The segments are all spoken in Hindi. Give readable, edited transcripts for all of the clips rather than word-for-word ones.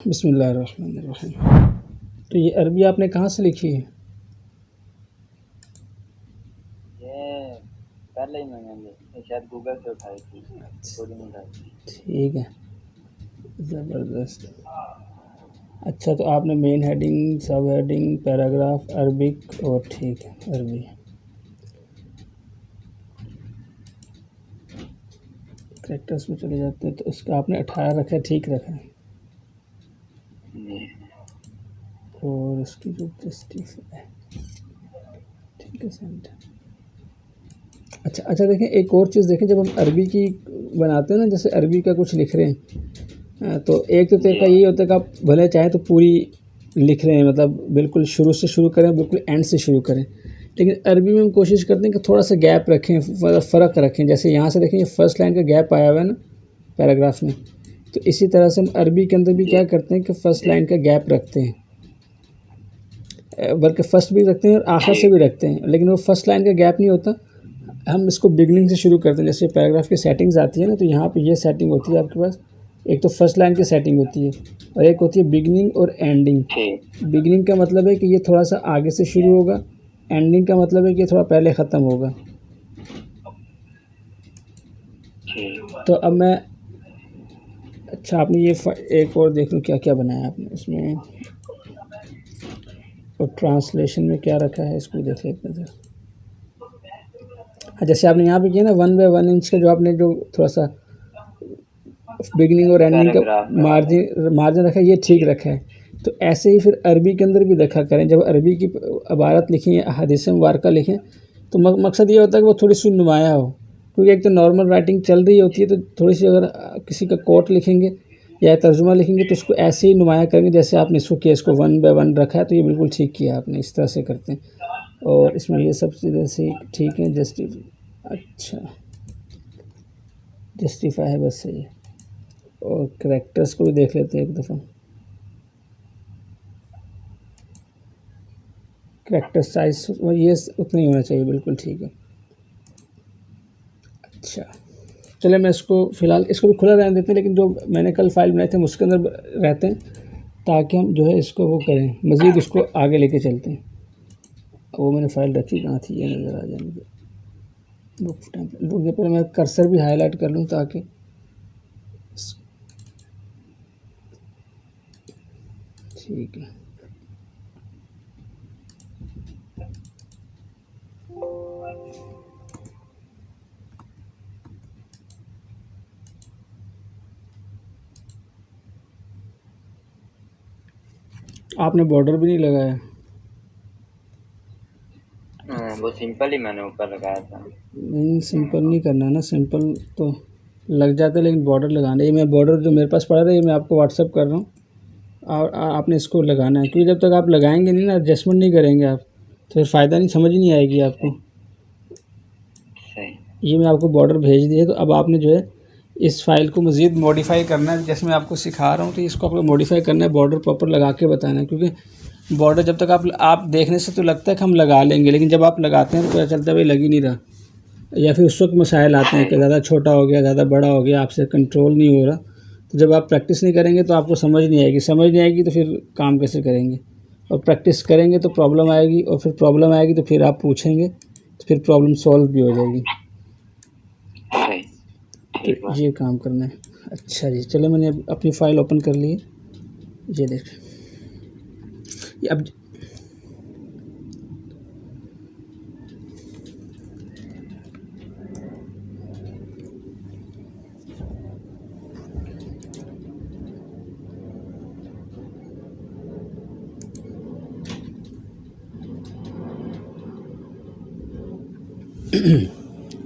बिस्मिल्लाहिर्रहमानिर्रहीम। तो ये अरबी आपने कहाँ से लिखी है? ये पहले ही मैंने शायद गूगल से उठाई थी, थोड़ी निकाली। ठीक है, ज़बरदस्त। अच्छा, तो आपने मेन हेडिंग, सब हेडिंग, पैराग्राफ, अरबिक और ठीक है अरबी। कैरेक्टर्स में चले जाते हैं तो इसका आपने 18 रखा है, ठीक रखा है। और इसकी जो जस्टिस है, ठीक है सेंटर। अच्छा देखें, एक और चीज़ देखें, जब हम अरबी की बनाते हैं ना, जैसे अरबी का कुछ लिख रहे हैं तो एक तो तरीका यही होता है कि आप भले चाहें तो पूरी लिख रहे हैं, मतलब बिल्कुल शुरू से शुरू करें, बिल्कुल एंड से शुरू करें, लेकिन अरबी में हम कोशिश करते हैं कि थोड़ा सा गैप रखें, फ़र्क रखें। जैसे यहाँ से देखें, ये फर्स्ट लाइन का गैप आया हुआ है ना पैराग्राफ में, तो इसी तरह से हम अरबी के अंदर भी क्या करते हैं कि फ़र्स्ट लाइन का गैप रखते हैं, बल्कि फ़र्स्ट भी रखते हैं और आखिर से भी रखते हैं, लेकिन वो फर्स्ट लाइन का गैप नहीं होता। हम इसको बिगनिंग से शुरू करते हैं। जैसे पैराग्राफ की सेटिंग्स आती है ना, तो यहाँ पे ये सेटिंग होती है आपके पास। एक तो फर्स्ट लाइन की सेटिंग होती है और एक होती है बिगनिंग और एंडिंग। बिगनिंग का मतलब है कि ये थोड़ा सा आगे से शुरू होगा, एंडिंग का मतलब है कि ये थोड़ा पहले ख़त्म होगा। तो अब मैं, अच्छा आपने ये एक और देख लूँ क्या क्या बनाया आपने इसमें, और ट्रांसलेशन में क्या रखा है इसको देख लेते हैं। हाँ, जैसे आपने यहाँ पे किया ना 1 बाय 1 इंच का, जो आपने जो थोड़ा सा बिगनिंग और एंडिंग का मार्जिन रखा है, ये ठीक रखा है। तो ऐसे ही फिर अरबी के अंदर भी रखा करें। जब अरबी की इबारत लिखें या हदीस मुबारका लिखें तो मकसद ये होता है कि वो थोड़ी सी नुमाया हो, क्योंकि एक तो नॉर्मल राइटिंग चल रही होती है, तो थोड़ी सी अगर किसी का कोट लिखेंगे या तर्जुमा लिखेंगे तो उसको ऐसे ही नुमाया करेंगे जैसे आपने इसको किया। इसको 1 बाय 1 रखा है तो ये बिल्कुल ठीक किया आपने, इस तरह से करते हैं। और इसमें ये सब चीज़ें से ठीक है। अच्छा जस्टिफाई है, बस सही है। और करैक्टर्स को भी देख लेते हैं एक दफ़ा। करैक्टर साइज ये उतना ही होना चाहिए, बिल्कुल ठीक है। अच्छा चले, मैं इसको फ़िलहाल इसको भी खुला रहने देते हैं, लेकिन जो मैंने कल फाइल बनाए थे उसके अंदर रहते हैं, ताकि हम जो है इसको वो करें, मज़ीद इसको आगे लेके चलते हैं। वो मैंने फ़ाइल रखी कहाँ थी, ये नज़र आ जाए मुझे। बुक टेम्पलेट, रुकिए पहले मैं कर्सर भी हाईलाइट कर लूँ ताकि, ठीक है। आपने बॉर्डर भी नहीं लगाया? वो सिंपल ही मैंने ऊपर लगाया था। नहीं, सिंपल नहीं करना ना, सिंपल तो लग जाता है, लेकिन बॉर्डर लगाना, ये मैं बॉर्डर जो मेरे पास पड़ा था ये मैं आपको व्हाट्सअप कर रहा हूँ, और आपने इसको लगाना है, क्योंकि जब तक आप लगाएंगे नहीं ना, एडजस्टमेंट नहीं करेंगे आप, तो फिर फ़ायदा नहीं, समझ ही नहीं आएगी आपको। ये मैं आपको बॉर्डर भेज दिया, तो अब आपने जो है इस फाइल को मज़ीद मॉडिफाई करना है, जैसे मैं आपको सिखा रहा हूँ, तो इसको आपको मॉडिफाई करना है, बॉर्डर प्रॉपर लगा के बताना है। क्योंकि बॉर्डर जब तक आप देखने से तो लगता है कि हम लगा लेंगे, लेकिन जब आप लगाते हैं तो पता चलता है भाई लग ही नहीं रहा, या फिर उस वक्त मसाइल आते हैं कि ज़्यादा छोटा हो गया, ज़्यादा बड़ा हो गया, आपसे कंट्रोल नहीं हो रहा। तो जब आप प्रैक्टिस नहीं करेंगे तो आपको समझ नहीं आएगी तो फिर काम कैसे करेंगे। और प्रैक्टिस करेंगे तो प्रॉब्लम आएगी, और फिर प्रॉब्लम आएगी तो फिर आप पूछेंगे तो फिर प्रॉब्लम सॉल्व भी हो जाएगी। तो ये काम करना है। अच्छा जी, चलो मैंने अपनी फ़ाइल ओपन कर ली है, ये देख, ये अब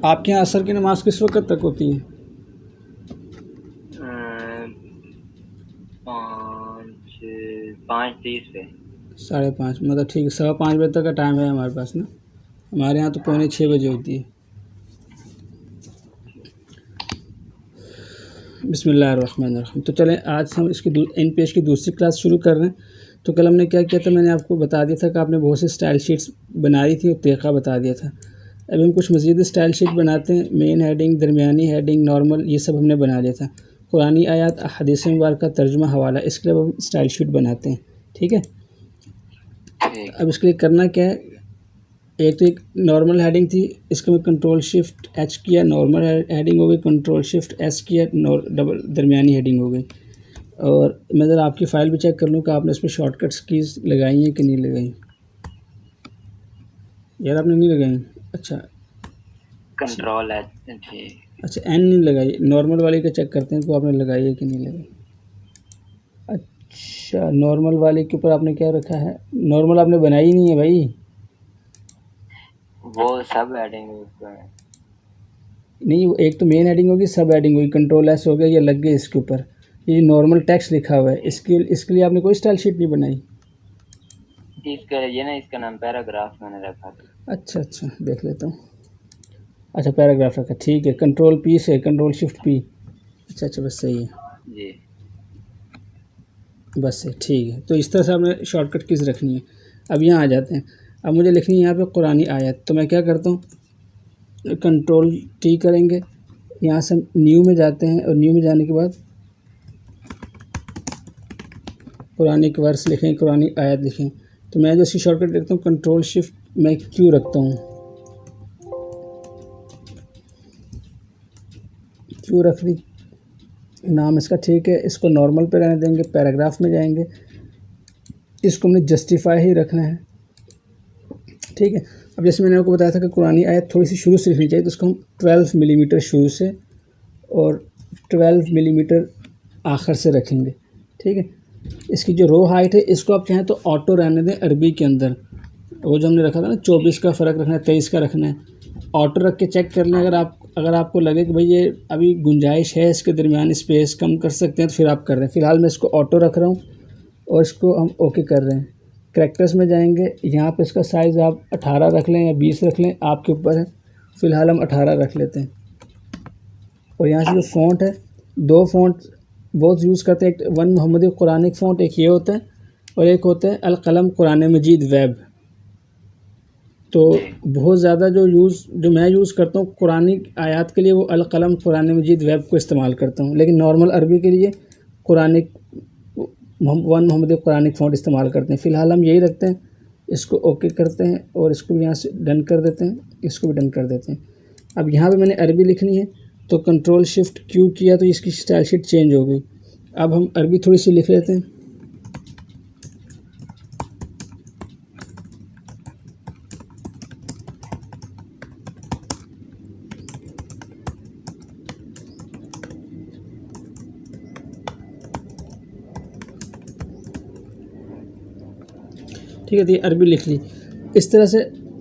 आपके यहाँ असर की नमाज किस वक्त तक होती है? 5:30 पे। 5:30, मतलब ठीक है, 5:15 बजे तक का टाइम है हमारे पास ना। हमारे यहाँ तो 5:45 बजे होती है। बिस्मिल्लाहिर्रहमानिर्रहीम। तो चलें, आज हम इसकी NPH की दूसरी क्लास शुरू कर रहे हैं। तो कल हमने क्या किया था, मैंने आपको बता दिया था कि आपने बहुत सी स्टाइल शीट्स बनाई थी और तरीक़ा बता दिया था। अभी हम कुछ मज़ीद स्टाइल शीट बनाते हैं। मेन हेडिंग, दरमियानी हेडिंग, नॉर्मल, ये सब हमने बना लिया था। कुरानी आयत हदीस मुबारक का तर्जुमा हवाला, इसके लिए अब हम स्टाइल शीट बनाते हैं। ठीक है, ठीक। अब इसके लिए करना क्या है, एक तो एक नॉर्मल हेडिंग थी, इसको मैं कंट्रोल शिफ्ट एच किया, नॉर्मल हेडिंग हो गई, कंट्रोल शिफ्ट एस किया, डबल दरमियानी हेडिंग हो गई। और मैं ज़रा आपकी फ़ाइल भी चेक कर लूँ कि आपने इसमें शॉर्टकट्स कीज़ लगाई हैं कि नहीं लगाई। यार आपने नहीं लगाई, अच्छा कंट्रोल है, ठीक। अच्छा एन नहीं लगाई, नॉर्मल वाली का चेक करते हैं कि आपने लगाई है कि नहीं लगाई। अच्छा नॉर्मल वाले के ऊपर आपने क्या रखा है, नॉर्मल आपने बनाई नहीं है भाई। वो सब हेडिंग उसमें नहीं, वो एक तो मेन हेडिंग होगी, सब हेडिंग होगी, कंट्रोल एस हो गया, ये लग गई इसके ऊपर, ये नॉर्मल टेक्स्ट लिखा हुआ है, इसके लिए आपने कोई स्टाइल शीट नहीं बनाई। इसका ये ना, इसका नाम पैराग्राफ मैंने रखा था। अच्छा अच्छा देख लेता हूँ, अच्छा पैराग्राफ रखा, ठीक है, कंट्रोल पी से कंट्रोल शिफ्ट पी, अच्छा अच्छा बस सही है, जी बस है, ठीक है। तो इस तरह से आपने शॉर्टकट कीज़ रखनी है। अब यहाँ आ जाते हैं, अब मुझे लिखनी है यहाँ पे कुरानी आयत, तो मैं क्या करता हूँ, कंट्रोल टी करेंगे, यहाँ से हम न्यू में जाते हैं और न्यू में जाने के बाद कुरानिक वर्स लिखें, कुरानी आयत लिखें। तो मैं जो इसकी शॉर्टकट लिखता हूँ कंट्रोल शिफ्ट मैं क्यू रखता हूँ, क्यू रख दी, नाम इसका ठीक है, इसको नॉर्मल पे रहने देंगे, पैराग्राफ में जाएंगे, इसको हमने जस्टिफाई ही रखना है। ठीक है, अब जैसे मैंने आपको बताया था कि कुरानी आयत थोड़ी सी शुरू से लिखनी चाहिए, तो उसको हम 12 मिलीमीटर शुरू से और 12 मिलीमीटर आखिर से रखेंगे। ठीक है, इसकी जो रो हाइट है इसको आप चाहें तो ऑटो रहने दें अरबी के अंदर, वो जो हमने रखा था ना 24 का फ़र्क रखना है, 23 का रखना है, ऑटो रख के चेक कर लें। अगर आपको लगे कि भाई ये अभी गुंजाइश है, इसके दरमियान स्पेस कम कर सकते हैं, तो फिर आप कर रहे हैं। फ़िलहाल मैं इसको ऑटो रख रहा हूँ और इसको हम ओके कर रहे हैं। कैरेक्टर्स में जाएंगे, यहाँ पे इसका साइज़ आप 18 रख लें या 20 रख लें, आपके ऊपर है। फ़िलहाल हम 18 रख लेते हैं। और यहाँ से जो फ़ॉन्ट है, 2 फ़ॉन्ट बहुत यूज़ करते हैं, एक वन मोहम्मदी कुरानिक फ़ॉन्ट एक ये होता है और एक होता है अल कलम कुरान मजीद वेब। तो बहुत ज़्यादा जो मैं यूज़ करता हूँ कुरानिक आयत के लिए, वो अल कलम कुरान मजीद वेब को इस्तेमाल करता हूँ, लेकिन नॉर्मल अरबी के लिए कुरानिक वन मोहम्मदी कुरानिक फ़ॉन्ट इस्तेमाल करते हैं। फ़िलहाल हम यही रखते हैं, इसको ओके करते हैं और इसको भी यहाँ से डन कर देते हैं, इसको भी डन कर देते हैं। अब यहाँ पे मैंने अरबी लिखनी है, तो कंट्रोल शिफ्ट क्यू किया तो इसकी स्टाइल शीट चेंज हो गई। अब हम अरबी थोड़ी सी लिख लेते हैं, ठीक है, तो ये अरबी लिख ली। इस तरह से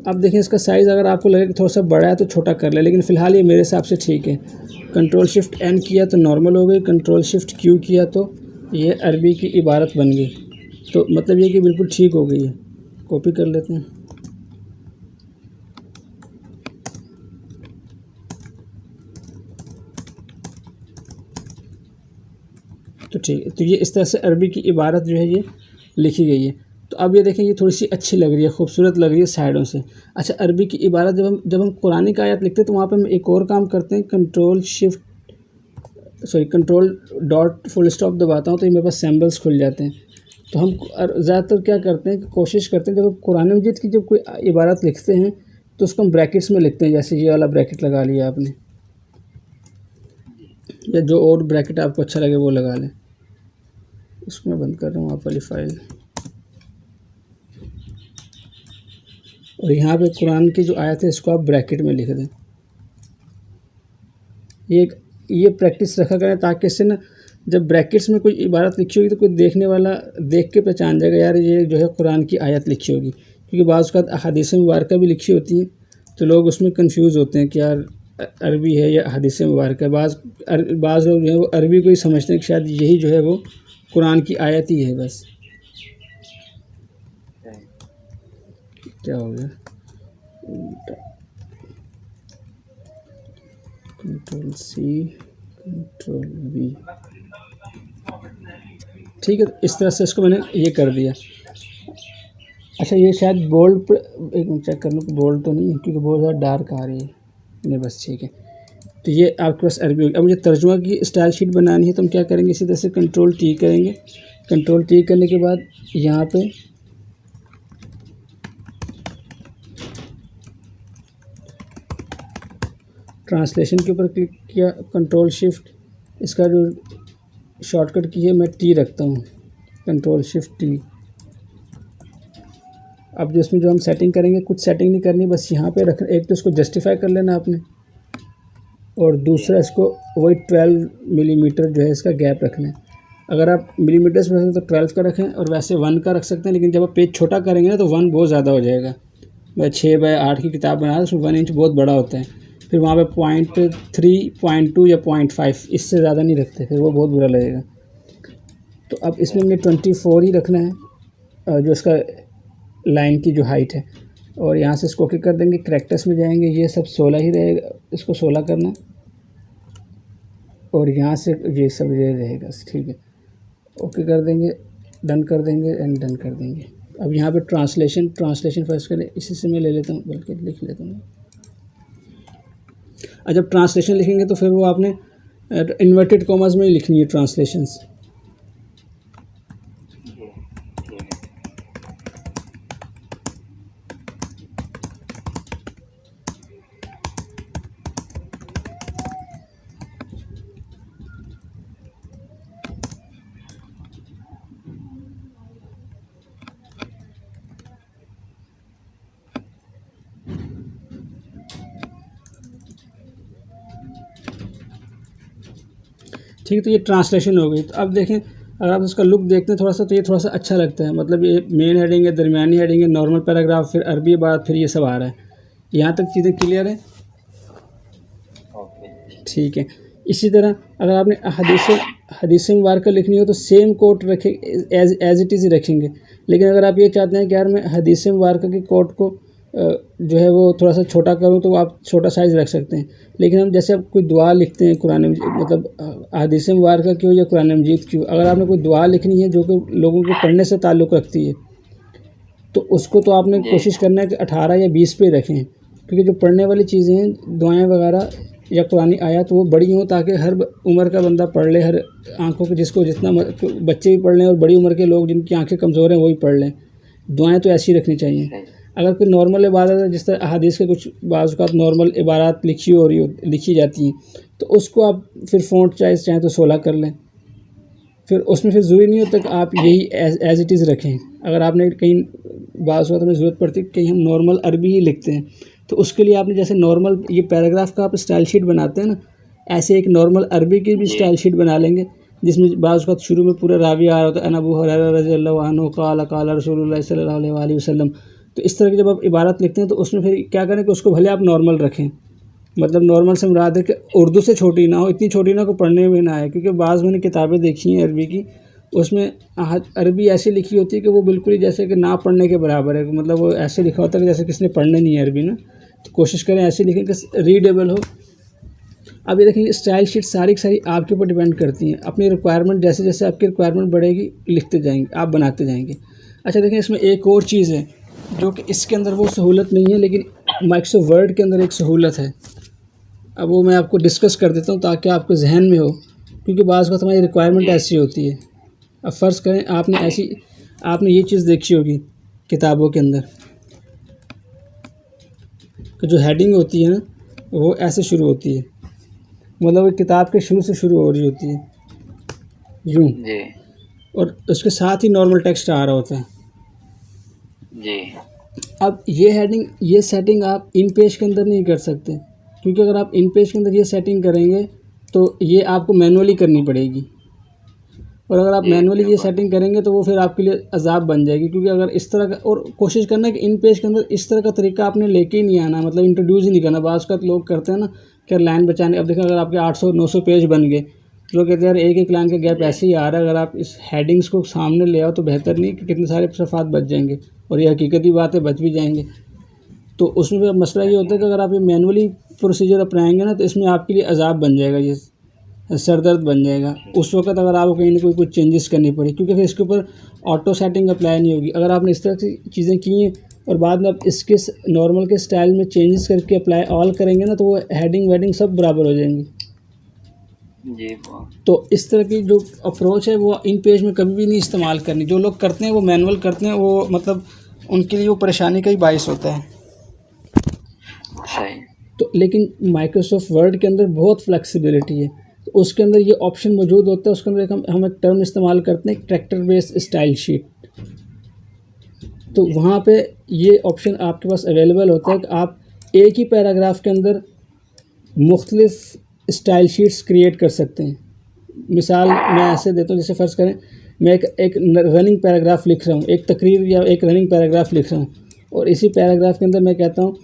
अब देखें, इसका साइज़ अगर आपको लगे कि थोड़ा सा बड़ा है तो छोटा कर ले, लेकिन फ़िलहाल ये मेरे हिसाब से ठीक है। कंट्रोल शिफ्ट एन किया तो नॉर्मल हो गई, कंट्रोल शिफ्ट क्यू किया तो ये अरबी की इबारत बन गई। तो मतलब ये कि बिल्कुल ठीक हो गई है। कॉपी कर लेते हैं, तो ठीक है। तो ये इस तरह से अरबी की इबारत जो है ये लिखी गई है। तो अब ये देखें, ये थोड़ी सी अच्छी लग रही है, खूबसूरत लग रही है साइडों से। अच्छा, अरबी की इबारत जब हम कुरानी का आयत लिखते हैं तो वहाँ पे हम एक और काम करते हैं, कंट्रोल डॉट फुल स्टॉप दबाता हूँ तो ये मेरे पास सैम्बल्स खुल जाते हैं। तो हम ज़्यादातर क्या करते हैं कि कोशिश करते हैं जब हम कुरान मजीद की जब कोई इबारत लिखते हैं तो उसको हम ब्रैकेट्स में लिखते हैं, जैसे ये वाला ब्रैकेट लगा लिया आपने, या जो और ब्रैकेट आपको अच्छा लगे वो लगा लें। इसको मैं बंद कर रहा हूँ, आप वाली फ़ाइल। और यहाँ पे कुरान की जो आयत है इसको आप ब्रैकेट में लिख दें। ये प्रैक्टिस रखा करें ताकि इससे ना जब ब्रैकेट्स में कोई इबारत लिखी होगी तो कोई देखने वाला देख के पहचान जाएगा, यार ये जो है कुरान की आयत लिखी होगी। क्योंकि बाज़ औक़ात अहादीस मुबारका भी लिखी होती हैं तो लोग उसमें कंफ्यूज होते हैं कि यार अरबी है या हदीस मुबारक है। बाज़ लोग जो है वो अरबी को ही समझते हैं कि शायद यही जो है वो कुरान की आयत ही है बस। क्या हो गया, कंट्रोल सी कंट्रोल वी, ठीक है। इस तरह से इसको मैंने ये कर दिया। अच्छा, ये शायद बोल्ड पर एक मिनट चेक कर लूँ, बोल्ड तो नहीं है क्योंकि बहुत ज़्यादा डार्क आ रही है, नहीं बस ठीक है। तो ये आपके पास अरबी होगी। अब मुझे तर्जुमा की स्टाइल शीट बनानी है तो हम क्या करेंगे, इसी तरह से कंट्रोल टी करेंगे। कंट्रोल टी करने के बाद यहाँ पे ट्रांसलेशन के ऊपर क्लिक किया, कंट्रोल शिफ्ट, इसका जो शॉर्टकट की है मैं टी रखता हूँ, कंट्रोल शिफ्ट टी। अब जो इसमें जो हम सेटिंग करेंगे, कुछ सेटिंग नहीं करनी, बस यहाँ पे रख, एक तो इसको जस्टिफाई कर लेना आपने, और दूसरा इसको वही 12 मिलीमीटर जो है इसका गैप रखना है। अगर आप मिलीमीटर्स में रखें तो 12 का रखें, और वैसे 1 का रख सकते हैं, लेकिन जब आप पेज छोटा करेंगे ना तो 1 बहुत ज़्यादा हो जाएगा। मैं 6/8 की किताब बना रहा हूँ, उसमें 1 इंच बहुत बड़ा होता है, फिर वहाँ पे 0.3, 0.2 या 0.5, इससे ज़्यादा नहीं रखते, फिर वो बहुत बुरा लगेगा। तो अब इसमें हमने 24 ही रखना है जो इसका लाइन की जो हाइट है, और यहाँ से इसको ओके कर देंगे। करैक्टर्स में जाएंगे, ये सब 16 ही रहेगा, इसको 16 करना है, और यहाँ से ये सब ये रहेगा, ठीक है। ओके कर देंगे, डन कर देंगे एंड डन कर देंगे। अब यहाँ पे ट्रांसलेशन फर्स्ट करें, इसी से मैं ले लेता हूँ, बल्कि लिख लेता हूँ। और जब ट्रांसलेशन लिखेंगे तो फिर वो आपने इन्वर्टेड कॉमास में ही लिखनी है ट्रांसलेशंस। ठीक है, तो ये ट्रांसलेशन हो गई। तो अब देखें, अगर आप इसका लुक देखते हैं थोड़ा सा, तो ये थोड़ा सा अच्छा लगता है। मतलब ये मेन हेडिंग है, दरमियानी हेडिंग है, नॉर्मल पैराग्राफ, फिर अरबी बात, फिर ये सब आ रहा है। यहाँ तक चीज़ें क्लियर है? ठीक है। इसी तरह अगर आपने हदीस मुबारक लिखनी हो तो सेम कोट रखें, एज इट इज़ ही रखेंगे। लेकिन अगर आप ये चाहते हैं कि यार मैं हदीस मुबारक की कोट को जो है वो थोड़ा सा छोटा करूँ, तो आप छोटा साइज़ रख सकते हैं। लेकिन हम जैसे आप कोई दुआ लिखते हैं कुरान मतलब हदीस मुबारक की हो या कुरान मजीद की हो, अगर आपने कोई दुआ लिखनी है जो कि लोगों को पढ़ने से ताल्लुक़ रखती है, तो उसको तो आपने कोशिश करना है कि 18 या 20 पे रखें, क्योंकि जो पढ़ने वाली चीज़ें हैं, दुआएं वगैरह या कुरानी आयत, वो बड़ी हों ताकि हर उम्र का बंदा पढ़ ले, हर आँखों को जिसको जितना बच्चे भी पढ़ लें और बड़ी उम्र के लोग जिनकी आँखें कमज़ोर हैं वो भी पढ़ लें। दुआएं तो ऐसी रखनी चाहिए। अगर कोई नॉर्मल इबादत है, जिस तरह अहादीस के कुछ बाज़ औक़ात नॉर्मल इबारत लिखी जाती हैं, तो उसको आप फिर फ़ॉन्ट साइज़ चाहें तो 16 कर लें। फिर उसमें फिर ज़रूरी नहीं होता कि आप यही एज़ इट इज़ रखें। अगर आपने कहीं बाज़ औक़ात में ज़रूरत पड़ती है कहीं हम नॉर्मल अरबी ही लिखते हैं, तो उसके लिए आपने जैसे नॉर्मल ये पैराग्राफ का आप स्टाइल शीट बनाते हैं ना, ऐसे एक नॉर्मल अरबी की भी स्टाइल शीट बना लेंगे, जिसमें बाज़ औक़ात शुरू में पूरा रावी आ रहा होता है, अन अबू हुरैरा रज़ियल्लाहु अन्हु क़ाल क़ाल रसूलुल्लाह सल्लल्लाहु अलैहि वसल्लम। तो इस तरह की जब आप इबारत लिखते हैं तो उसमें फिर क्या करें कि उसको भले आप नॉर्मल रखें, मतलब नॉर्मल से मुराद है कि उर्दू से छोटी ना हो, इतनी छोटी ना को पढ़ने में ना आए। क्योंकि बाज़ मैंने किताबें देखी हैं अरबी की, उसमें अरबी ऐसी लिखी होती है कि वो बिल्कुल ही जैसे कि ना पढ़ने के बराबर है, मतलब वो ऐसे लिखा होता है कि जैसे किसी ने पढ़ना नहीं है अरबी ना। तो कोशिश करें ऐसे लिखें कि रीडेबल हो। अब ये देखेंगे स्टाइल शीट सारी की सारी आपके ऊपर डिपेंड करती हैं, अपनी रिक्वायरमेंट जैसे जैसे आपकी रिक्वायरमेंट बढ़ेगी लिखते जाएंगे, आप बनाते जाएंगे। अच्छा देखें, इसमें एक और चीज़ है जो कि इसके अंदर वो सहूलत नहीं है, लेकिन माइक्रोसॉफ्ट वर्ड के अंदर एक सहूलत है। अब वो मैं आपको डिस्कस कर देता हूँ ताकि आपके जहन में हो, क्योंकि बाज़ वक्त हमारी रिक्वायरमेंट ऐसी होती है। अब फ़र्ज़ करें आपने ये चीज़ देखी होगी किताबों के अंदर कि जो हेडिंग होती है ना, वो ऐसे शुरू होती है, मतलब वो किताब के शुरू से शुरू हो रही होती है यूँ, और उसके साथ ही नॉर्मल टेक्स्ट आ रहा होता है जी। अब ये हेडिंग, ये सेटिंग आप इन पेज के अंदर नहीं कर सकते, क्योंकि अगर आप इन पेज के अंदर ये सेटिंग करेंगे तो ये आपको मैनुअली करनी पड़ेगी, और अगर आप मैनुअली ये सेटिंग करेंगे तो वो फिर आपके लिए अजाब बन जाएगी। क्योंकि अगर इस तरह का, और कोशिश करना है कि इन पेज के अंदर इस तरह का तरीका आपने लेके ही नहीं आना, मतलब इंट्रोड्यूस ही नहीं करना। बाज़ का लोग करते हैं ना कि लाइन बचाने, अब देखें अगर आपके 800-900 पेज बन गए, लोग कहते हैं यार एक लाइन का गैप ऐसे ही आ रहा है, अगर आप इस हेडिंग्स को सामने ले आओ तो बेहतर नहीं कि कितने सारे सफ़ात बच जाएंगे, और ये हकीकती बात है, बच भी जाएंगे। तो उसमें फिर मसला ये होता है कि अगर आप ये मैनुअली प्रोसीजर अपनाएंगे ना, तो इसमें आपके लिए अजाब बन जाएगा, ये सरदर्द बन जाएगा उस वक्त अगर आपको कहीं ना कोई चेंजेस करनी पड़ी, क्योंकि फिर इसके ऊपर ऑटो सेटिंग अप्लाई नहीं होगी। अगर आपने इस तरह की चीज़ें की हैं और बाद में आप इसके नॉर्मल के स्टाइल में चेंजेस करके अप्लाई ऑल करेंगे ना, तो वो हेडिंग वेडिंग सब बराबर हो जाएंगी। जी वो तो इस तरह की जो अप्रोच है वो इन पेज में कभी भी नहीं इस्तेमाल करनी। जो लोग करते हैं वो मैनुअल करते हैं, वो मतलब उनके लिए वो परेशानी का ही बायस होता है। सही। तो लेकिन माइक्रोसॉफ्ट वर्ड के अंदर बहुत फ्लेक्सिबिलिटी है। तो उसके अंदर ये ऑप्शन मौजूद होता है। उसके अंदर हम एक टर्म इस्तेमाल करते हैं, ट्रैक्टर बेस्ड स्टाइल शीट। तो वहाँ पे ये ऑप्शन आपके पास अवेलेबल होता है कि आप एक ही पैराग्राफ के अंदर मुख्तलिफ स्टाइल शीट्स क्रिएट कर सकते हैं। मिसाल मैं ऐसे देता हूँ, जैसे फ़र्ज़ करें मैं एक रनिंग पैराग्राफ लिख रहा हूँ, एक तकरीर या एक रनिंग पैराग्राफ लिख रहा हूँ, और इसी पैराग्राफ के अंदर मैं कहता हूँ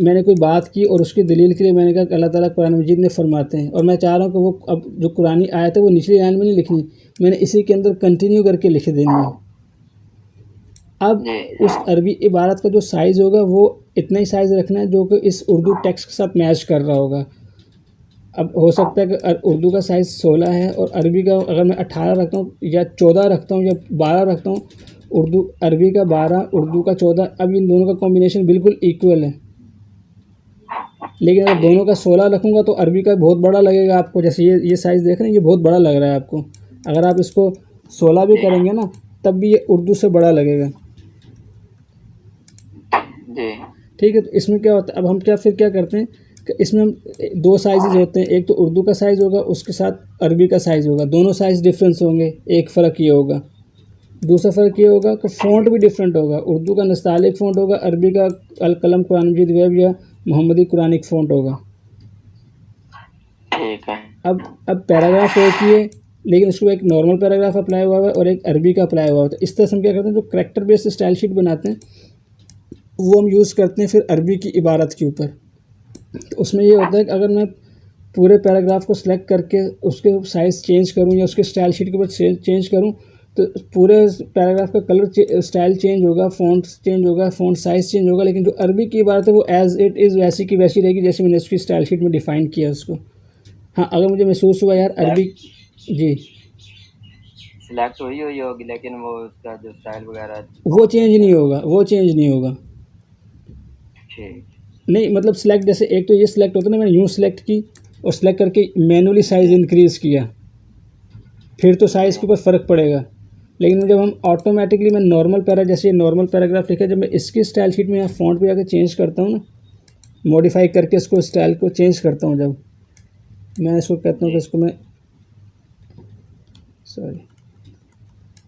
मैंने कोई बात की और उसकी दलील के लिए मैंने कहा कि अल्लाह ताला कुरान मजीद में फरमाते हैं, और मैं चाह रहा हूँ कि वो अब जो कुरानी आयत है वो निचली लाइन में नहीं लिखनी, मैंने इसी के अंदर कंटिन्यू करके लिख देनी है। अब उस अरबी इबारत का जो साइज़ होगा वो इतना ही साइज़ रखना है जो कि इस उर्दू टेक्स्ट के साथ मैच कर रहा होगा। अब हो सकता है कि उर्दू का साइज़ 16 है और अरबी का अगर मैं 18 रखता हूँ या 14 रखता हूँ या 12 रखता हूँ, अरबी का 12 उर्दू का 14, अब इन दोनों का कॉम्बिनेशन बिल्कुल इक्वल है। लेकिन अगर दोनों का 16 रखूँगा तो अरबी का बहुत बड़ा लगेगा आपको। जैसे ये साइज़ देख रहे हैं, ये बहुत बड़ा लग रहा है आपको। अगर आप इसको 16 भी करेंगे ना तब भी ये उर्दू से बड़ा लगेगा। ठीक है। तो इसमें क्या होता है, अब हम फिर क्या करते हैं कि इसमें हम दो साइज़ होते हैं, एक तो उर्दू का साइज़ होगा, उसके साथ अरबी का साइज़ होगा, दोनों साइज़ डिफरेंस होंगे। एक फ़र्क ये होगा। दूसरा फ़र्क ये होगा कि फ़ॉन्ट भी डिफरेंट होगा। उर्दू का नस्तालिक फ़ॉन्ट होगा, अरबी का अल कलम कुरान मजीद वेब या मोहम्मदी कुरानिक फ़ॉन्ट होगा। ठीक है। अब पैराग्राफ एक ही है, लेकिन उसको एक नॉर्मल पैराग्राफ अप्लाई हुआ है और एक अरबी का अप्लाई हुआ है। तो इस तरह से हम क्या करते हैं, जो करैक्टर बेस्ड स्टाइल शीट बनाते हैं वो हम यूज़ करते हैं फिर अरबी की इबारत के ऊपर। तो उसमें ये होता है कि अगर मैं पूरे पैराग्राफ को सिलेक्ट करके उसके साइज़ चेंज करूँ या उसके स्टाइल शीट के ऊपर चेंज करूँ तो पूरे पैराग्राफ का कलर स्टाइल चेंज होगा, फ़ॉन्ट चेंज होगा, फ़ॉन्ट साइज़ चेंज होगा, लेकिन जो अरबी की इबारत है वो एज़ इट इज़ वैसी की वैसी रहेगी जैसे मैंने उसकी स्टाइल शीट में डिफ़ाइन किया उसको। हाँ, अगर मुझे महसूस हुआ यार अरबी जी सिलेक्ट हुई होगी, लेकिन वो उसका जो स्टाइल वगैरह वो चेंज नहीं होगा। ठीक। नहीं मतलब सिलेक्ट, जैसे एक तो ये सिलेक्ट होता है ना, मैंने यूँ सिलेक्ट की और सिलेक्ट करके मैनुअली साइज़ इंक्रीज़ किया, फिर तो साइज़ के ऊपर फ़र्क पड़ेगा। लेकिन जब हम ऑटोमेटिकली मैं नॉर्मल जैसे नॉर्मल पैराग्राफ लिखा, जब मैं इसकी स्टाइल शीट में यहाँ फ़ॉन्ट पे आके चेंज करता हूँ ना, मॉडिफाई करके इसको स्टाइल को चेंज करता हूँ, जब मैं इसको कहता हूँ कि इसको मैं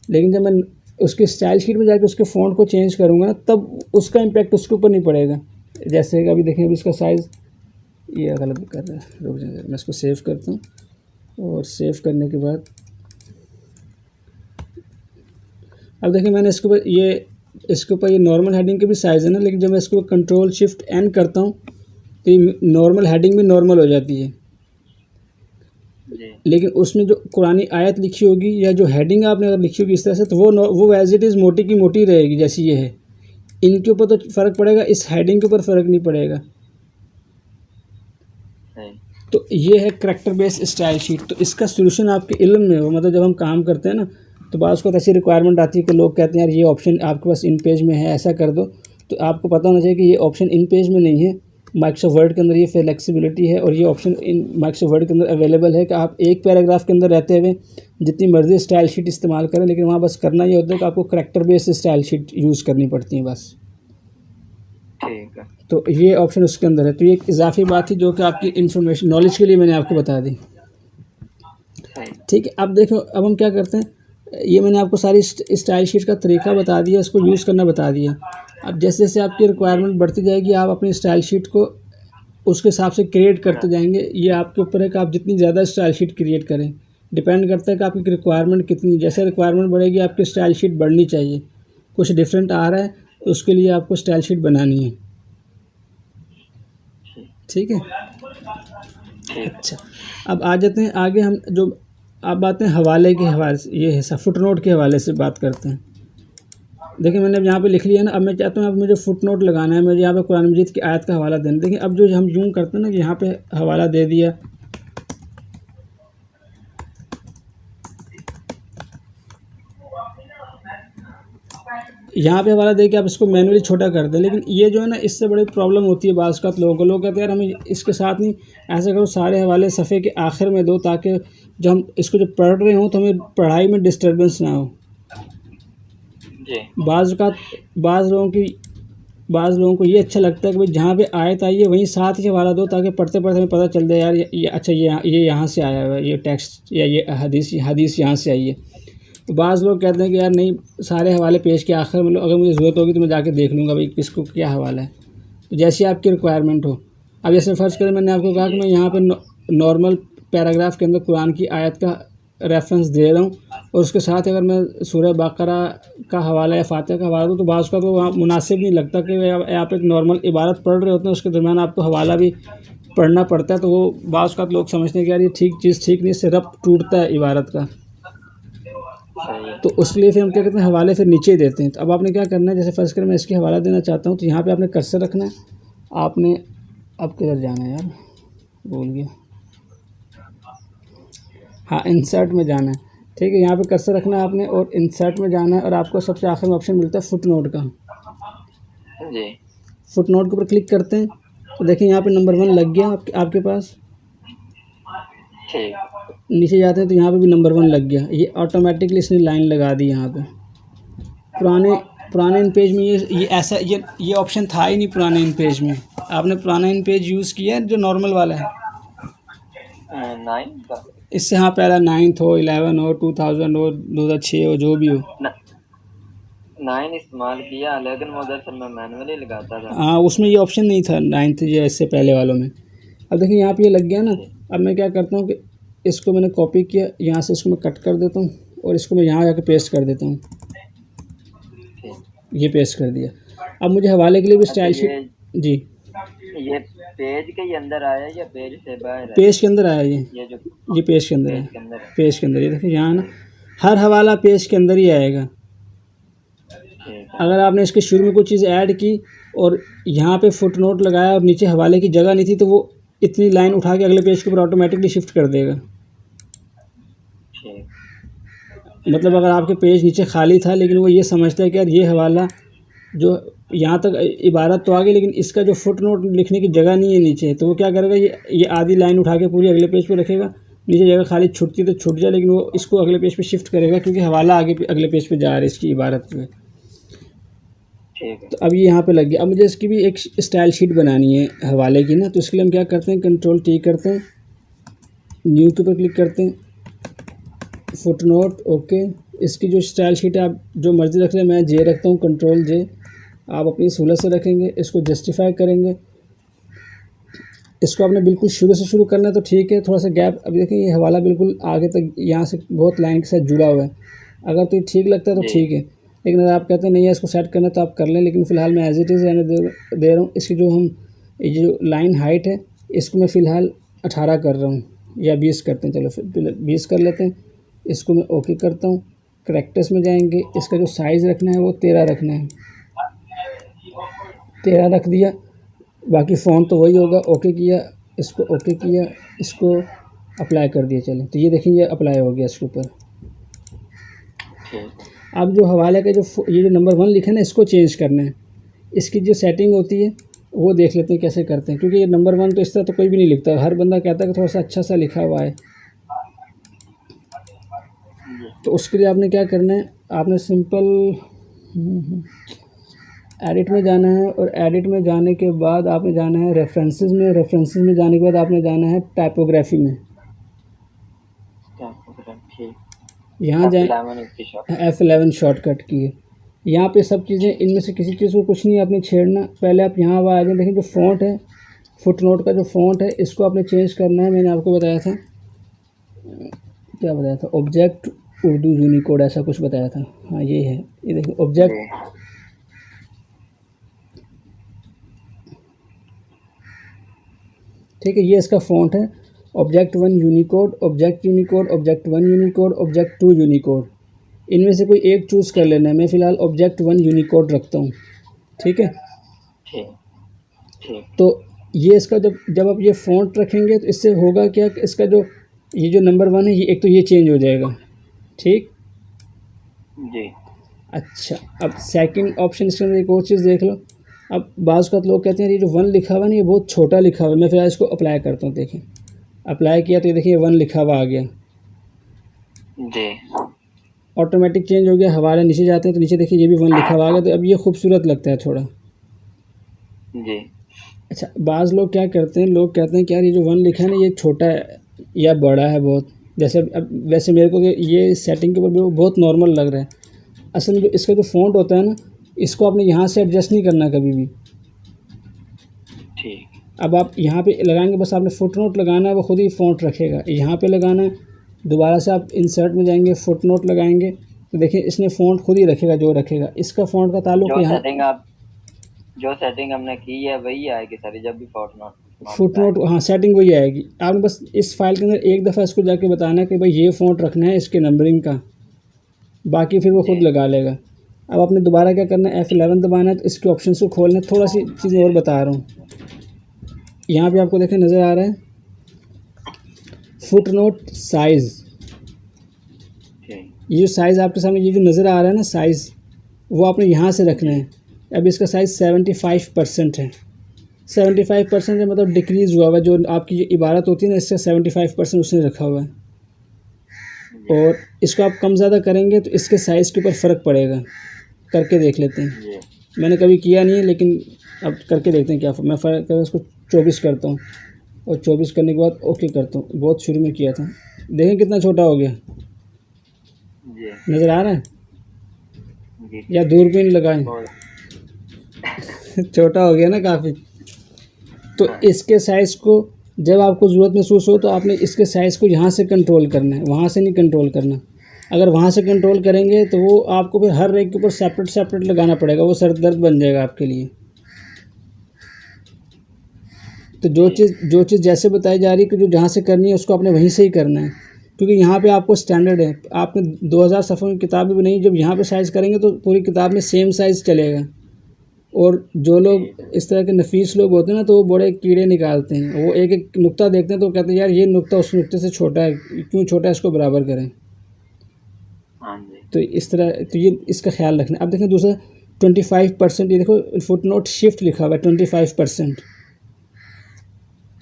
लेकिन जब मैं उसकी स्टाइल शीट में जाके उसके फ़ॉन्ट को चेंज करूँगा ना, तब उसका इम्पैक्ट उसके ऊपर नहीं पड़ेगा। जैसे अभी देखें, अभी इसका साइज़ ये गलत कर रहा है, रुक जाए मैं इसको सेव करता हूँ। और सेव करने के बाद अब देखिए मैंने इसके ऊपर ये नॉर्मल हेडिंग के भी साइज़ है ना, लेकिन जब मैं इसको कंट्रोल शिफ्ट एन करता हूँ तो ये नॉर्मल हेडिंग भी नॉर्मल हो जाती है। लेकिन उसमें जो कुरानी आयत लिखी होगी या जो हेडिंग आपने अगर लिखी होगी इस तरह से, तो वो एज इट इज़ मोटी की मोटी रहेगी जैसी ये है। इनके ऊपर तो फ़र्क पड़ेगा, इस हेडिंग के ऊपर फ़र्क नहीं पड़ेगा। तो ये है करैक्टर बेस्ड स्टाइल शीट। तो इसका सोल्यूशन आपके इल्म में हो, मतलब जब हम काम करते हैं ना तो बाज़ को ऐसी रिक्वायरमेंट आती है कि लोग कहते हैं यार ये ऑप्शन आपके पास इन पेज में है, ऐसा कर दो। तो आपको पता होना चाहिए कि ये ऑप्शन इन पेज में नहीं है, माइक्रोसॉफ्ट वर्ड के अंदर ये फ्लेक्सिबिलिटी है और ये ऑप्शन इन माइक्रोसॉफ्ट वर्ड के अंदर अवेलेबल है कि आप एक पैराग्राफ के अंदर रहते हुए जितनी मर्ज़ी स्टाइल शीट इस्तेमाल करें, लेकिन वहाँ बस करना ये होता है कि आपको character based style sheet use करनी पड़ती है बस। ठीक है। तो ये ऑप्शन उसके अंदर है। तो ये एक इजाफी बात थी जो कि आपकी इन्फॉर्मेशन नॉलेज के लिए मैंने आपको बता दी। ठीक है। अब देखो, अब हम क्या करते हैं, ये मैंने आपको सारी स्टाइल शीट का तरीका बता दिया, इसको यूज़ करना बता दिया। अब जैसे जैसे आपकी रिक्वायरमेंट बढ़ती जाएगी आप अपनी स्टाइल शीट को उसके हिसाब से क्रिएट करते जाएंगे। ये आपके ऊपर है कि आप जितनी ज़्यादा स्टाइल शीट क्रिएट करें, डिपेंड करता है कि आपकी रिक्वायरमेंट कितनी। जैसे रिक्वायरमेंट बढ़ेगी आपकी स्टाइल शीट बढ़नी चाहिए। कुछ डिफरेंट आ रहा है तो उसके लिए आपको स्टाइल शीट बनानी है। ठीक है। अच्छा, अब आ जाते हैं आगे। हम जो अब आते हैं हवाले के हवाले से, ये है फुट नोट के हवाले से बात करते हैं। देखिए मैंने अब यहाँ पे लिख लिया ना, अब मैं चाहता हूँ अब मुझे फुट नोट लगाना है, मुझे यहाँ पे कुरान मजीद की आयत का हवाला देना। देखिए अब जो हम यूँ करते हैं ना, यहाँ पे हवाला दे दिया, यहाँ पे हवाला दे के आप इसको मैनुअली छोटा कर दें। लेकिन ये जो है ना, इससे बड़ी प्रॉब्लम होती है बाज़ का लोगों को। लोग कहते हैं यार हमें इसके साथ नहीं, ऐसा करो सारे हवाले सफ़े के आखिर में दो, ताकि जब हम इसको जब पढ़ रहे हों तो हमें पढ़ाई में डिस्टर्बेंस ना हो। जी बाज़ का बाज़ लोगों को ये अच्छा लगता है कि भाई जहाँ पे आयत आई है वहीं साथ ही हवाला दो, ताकि पढ़ते पढ़ते हमें पता चल जाए यार ये अच्छा ये यहाँ से आया हुआ है, ये टेक्स्ट या ये हदीस यहाँ से आई है। तो बाज़ लोग कहते हैं कि यार नहीं, सारे हवाले पेज के आखिर में लो, अगर मुझे ज़रूरत होगी तो मैं जाके देख लूँगा भाई किसको क्या हवाला है, तो जैसी आपकी रिक्वायरमेंट हो। अब जैसे फ़र्ज़ करें मैंने आपको कहा कि मैं यहाँ पे नॉर्मल पैराग्राफ के अंदर कुरान की आयत का रेफरेंस दे रहा हूँ, और उसके साथ अगर मैं सूरह बकरा का हवाला या फातिहा का हवाला दूँ, तो बाज़ का तो वहाँ मुनासिब नहीं लगता कि आप एक नॉर्मल इबारत पढ़ रहे होते हैं, उसके दरमियान आपको हवाला भी पढ़ना पड़ता है। तो वो बाज़ का लोग समझते हैं कि यार ये ठीक नहीं, इससे रब्त टूटता है इबारत का। सही है। तो उसके लिए फिर हम क्या करते हैं, हवाले फिर नीचे देते हैं। तो अब आपने क्या करना है, जैसे फ़र्ज़ करें मैं इसकी हवाला देना चाहता हूँ, तो यहाँ पे आपने कर्सर रखना है। आपने अब किधर जाना है यार, भूल गया, हाँ इंसर्ट में जाना है। ठीक है, यहाँ पे कर्सर रखना है आपने और इंसर्ट में जाना है, और आपको सबसे आखिर में ऑप्शन मिलता है फुट नोट का। जी फुट नोट के ऊपर क्लिक करते हैं तो देखिए यहाँ पे नंबर 1 लग गया आपके पास। ठीक। नीचे जाते हैं तो यहाँ पे भी नंबर 1 लग गया। ये ऑटोमेटिकली इसने लाइन लगा दी यहाँ पे। पुराने इन पेज में ये ऐसा ये ऑप्शन था ही नहीं पुराने इन पेज में। आपने पुराना इन पेज यूज़ किया जो नॉर्मल वाला है, 9 का इससे हाँ पहला 9th हो, 11 हो, 2000 हो, 2006 हो, जो भी हो। 9 इस्तेमाल किया, लेकिन वो दरअसल मैं मैनुअली लगाता था। हाँ, उसमें ये ऑप्शन नहीं था 9th या इससे पहले वालों में। अब देखिए यहाँ पे ये लग गया ना। अब मैं क्या करता हूँ कि इसको मैंने कॉपी किया, यहाँ से इसको मैं कट कर देता हूँ और इसको मैं यहाँ जाके पेस्ट कर देता हूँ। ये पेस्ट कर दिया। अब मुझे हवाले के लिए भी स्टाइल शीट जी, ये पेज के अंदर आया या पेज से बाहर है? पेज के अंदर आया ये पेज के अंदर है। पेज के अंदर ये देखिए यहाँ ना, हर हवाला पेज के अंदर ही आएगा। अगर आपने इसके शुरू में कोई चीज़ ऐड की और यहाँ पे फुट नोट लगाया और नीचे हवाले की जगह नहीं थी, तो वो इतनी लाइन उठा के अगले पेज के ऊपर ऑटोमेटिकली शिफ्ट कर देगा। मतलब अगर आपके पेज नीचे खाली था लेकिन वो ये समझता है कि यार ये हवाला जो यहाँ तक इबारत तो आ गई, लेकिन इसका जो फुट नोट लिखने की जगह नहीं है नीचे, तो वो क्या करेगा, ये आधी लाइन उठा के पूरी अगले पेज पे रखेगा। नीचे जगह खाली छुटती तो छूट जाए, लेकिन वो इसको अगले पेज पे शिफ्ट करेगा क्योंकि हवाला आगे अगले पेज पे जा रहा है इसकी इबारत में। तो अब ये यहाँ पे लग गया। अब मुझे इसकी भी एक स्टाइल शीट बनानी है हवाले की ना, तो इसके लिए हम क्या करते हैं, Ctrl+T करते हैं, न्यू के ऊपर क्लिक करते हैं, फुट नोट, ओके। इसकी जो स्टाइल शीट है आप जो मर्ज़ी रख लें, मैं जे रखता हूँ, Ctrl+J, आप अपनी सहूलत से रखेंगे। इसको जस्टिफाई करेंगे। इसको आपने बिल्कुल शुरू से शुरू करना है तो ठीक है, थोड़ा सा गैप। अभी देखिए ये हवाला बिल्कुल आगे तक यहाँ से बहुत लाइन के साथ जुड़ा हुआ है। अगर तो ये ठीक लगता है तो ठीक है, लेकिन अगर आप कहते हैं नहीं है इसको सेट करना तो आप कर लें। लेकिन फ़िलहाल मैं एज इट इज़ रहने दे रहा हूँ। इसकी जो ये जो लाइन हाइट है इसको मैं फ़िलहाल 18 कर रहा हूँ, या 20 करते हैं, चलो फिर 20 कर लेते हैं। इसको मैं ओके करता हूँ। करैक्टर्स में जाएंगे, इसका जो साइज़ रखना है वो 13 रखना है, 13 रख दिया। बाकी फ़ॉन्ट तो वही होगा। ओके किया, इसको ओके किया, इसको अप्लाई कर दिया। चलें तो ये देखिए ये अप्लाई हो गया इसके ऊपर। अब जो हवाले का ये जो नंबर 1 लिखा है ना, इसको चेंज करना है। इसकी जो सेटिंग होती है वो देख लेते हैं कैसे करते हैं, क्योंकि ये नंबर 1 तो इस तरह तो कोई भी नहीं लिखता। हर बंदा कहता है कि थोड़ा सा अच्छा सा लिखा हुआ है। तो उसके लिए आपने क्या करना है, आपने सिंपल एडिट में जाना है, और एडिट में जाने के बाद आपने जाना है रेफरेंसेस में। रेफरेंसेस में जाने के बाद आपने जाना है टाइपोग्राफी में। यहाँ जाए, F11 शॉर्टकट की है। यहाँ पे सब चीज़ें, इनमें से किसी चीज़ को कुछ नहीं आपने छेड़ना। पहले आप यहाँ आ जाए, देखिए जो फ़ॉन्ट है, फुट नोट का जो फ़ॉन्ट है, इसको आपने चेंज करना है। मैंने आपको बताया था, क्या बताया था, ऑब्जेक्ट उर्दू यूनिकोड ऐसा कुछ बताया था। हाँ ये है, ये देखिए ऑब्जेक्ट, ठीक है, ये इसका फ़ॉन्ट है। Object 1 Unicode, object Unicode, object 1 Unicode, object 2 Unicode. इनमें से कोई एक चूज़ कर लेना है। मैं फ़िलहाल ऑब्जेक्ट 1 यूनिकोड रखता हूँ। ठीक है, तो ये इसका जब आप ये फ़ॉन्ट रखेंगे तो इससे होगा क्या कि इसका जो ये जो नंबर 1 है, ये एक तो ये चेंज हो जाएगा। ठीक जी। अच्छा, अब सेकंड ऑप्शन इसके अंदर एक और चीज़ देख लो। अब बाज़ का लोग कहते हैं ये जो 1 लिखा हुआ है ना, ये बहुत छोटा लिखा हुआ है। मैं फिर इसको अप्लाई करता हूँ, देखें अप्लाई किया तो ये देखिए 1 लिखा हुआ आ गया, जी ऑटोमेटिक चेंज हो गया। हवाले नीचे जाते हैं तो नीचे देखिए ये भी 1 लिखा हुआ आ गया, तो अब ये खूबसूरत लगता है थोड़ा। जी अच्छा, बाज़ लोग क्या करते हैं, लोग कहते हैं कि यार ये जो 1 लिखा है ना, ये छोटा है या बड़ा है बहुत। जैसे अब वैसे मेरे को ये सेटिंग के ऊपर भी बहुत नॉर्मल लग रहा है। असल में जो इसका जो फ़ॉन्ट होता है ना, इसको आपने यहाँ से एडजस्ट नहीं करना कभी भी। ठीक अब आप यहाँ पे लगाएंगे, बस आपने फुटनोट लगाना है, वो खुद ही फ़ॉन्ट रखेगा। यहाँ पे लगाना है, दोबारा से आप इंसर्ट में जाएंगे, फुटनोट लगाएंगे तो देखिए इसने फ़ॉन्ट खुद ही रखेगा जो रखेगा। इसका फ़ॉन्ट का ताल्लुक यहाँ जो सेटिंग हमने की है वही आएगी सारी जब भी फुट नोट फुटनोट, हाँ सेटिंग वही आएगी। आपने बस इस फाइल के अंदर एक दफ़ा इसको जाके बताना है कि भाई ये फ़ॉन्ट रखना है इसके नंबरिंग का, बाकी फिर वो खुद जी लगा लेगा। अब आपने दोबारा क्या करना है, F11 दबाना है, तो इसके ऑप्शन को खोलना है। थोड़ा सी चीज़ें और बता रहा हूँ, यहाँ पे आपको देखें नज़र आ रहा है फुटनोट साइज़। ठीक ये जो साइज़ आपके सामने ये जो नज़र आ रहा है ना साइज़, वो आपने यहाँ से रखना है। अब इसका साइज़ 75% है। 75% है मतलब डिक्रीज़ हुआ हुआ है। जो आपकी जो इबारत होती है ना, इससे 75% उसने रखा हुआ है। और इसको आप कम ज़्यादा करेंगे तो इसके साइज़ के ऊपर फ़र्क पड़ेगा। करके देख लेते हैं, जी मैंने कभी किया नहीं है लेकिन अब करके देखते हैं क्या मैं फ़र्क कर इसको 24 करता हूँ और 24 करने के बाद ओके करता हूँ। बहुत शुरू में किया था, देखें कितना छोटा हो गया, जी नज़र आ रहा है जी या दूरबीन लगाएं छोटा हो गया ना काफ़ी। तो हाँ इसके साइज़ को जब आपको ज़रूरत महसूस हो तो आपने इसके साइज़ को यहाँ से कंट्रोल करना है, वहाँ से नहीं कंट्रोल करना। अगर वहाँ से कंट्रोल करेंगे तो वो आपको फिर हर एक के ऊपर सेपरेट सेपरेट लगाना पड़ेगा, वो सर दर्द बन जाएगा आपके लिए। तो जो चीज़ जैसे बताई जा रही है कि जो जहाँ से करनी है उसको आपने वहीं से ही करना है, क्योंकि यहाँ पे आपको स्टैंडर्ड है। आपने 2000 सफ़ों की किताब भी बनाई, जब यहाँ पे साइज़ करेंगे तो पूरी किताब में सेम साइज़ चलेगा। और जो लोग इस तरह के नफीस लोग होते हैं ना, तो वो बड़े कीड़े निकालते हैं। वो एक एक नुक्ता देखते हैं तो कहते हैं यार ये नुक्ता उस नुक्ते से छोटा है, क्यों छोटा है, इसको बराबर करें। हाँ जी तो इस तरह तो ये इसका ख्याल रखना। अब देखें दूसरा 25%, ये देखो फुटनोट शिफ्ट लिखा हुआ है 25%।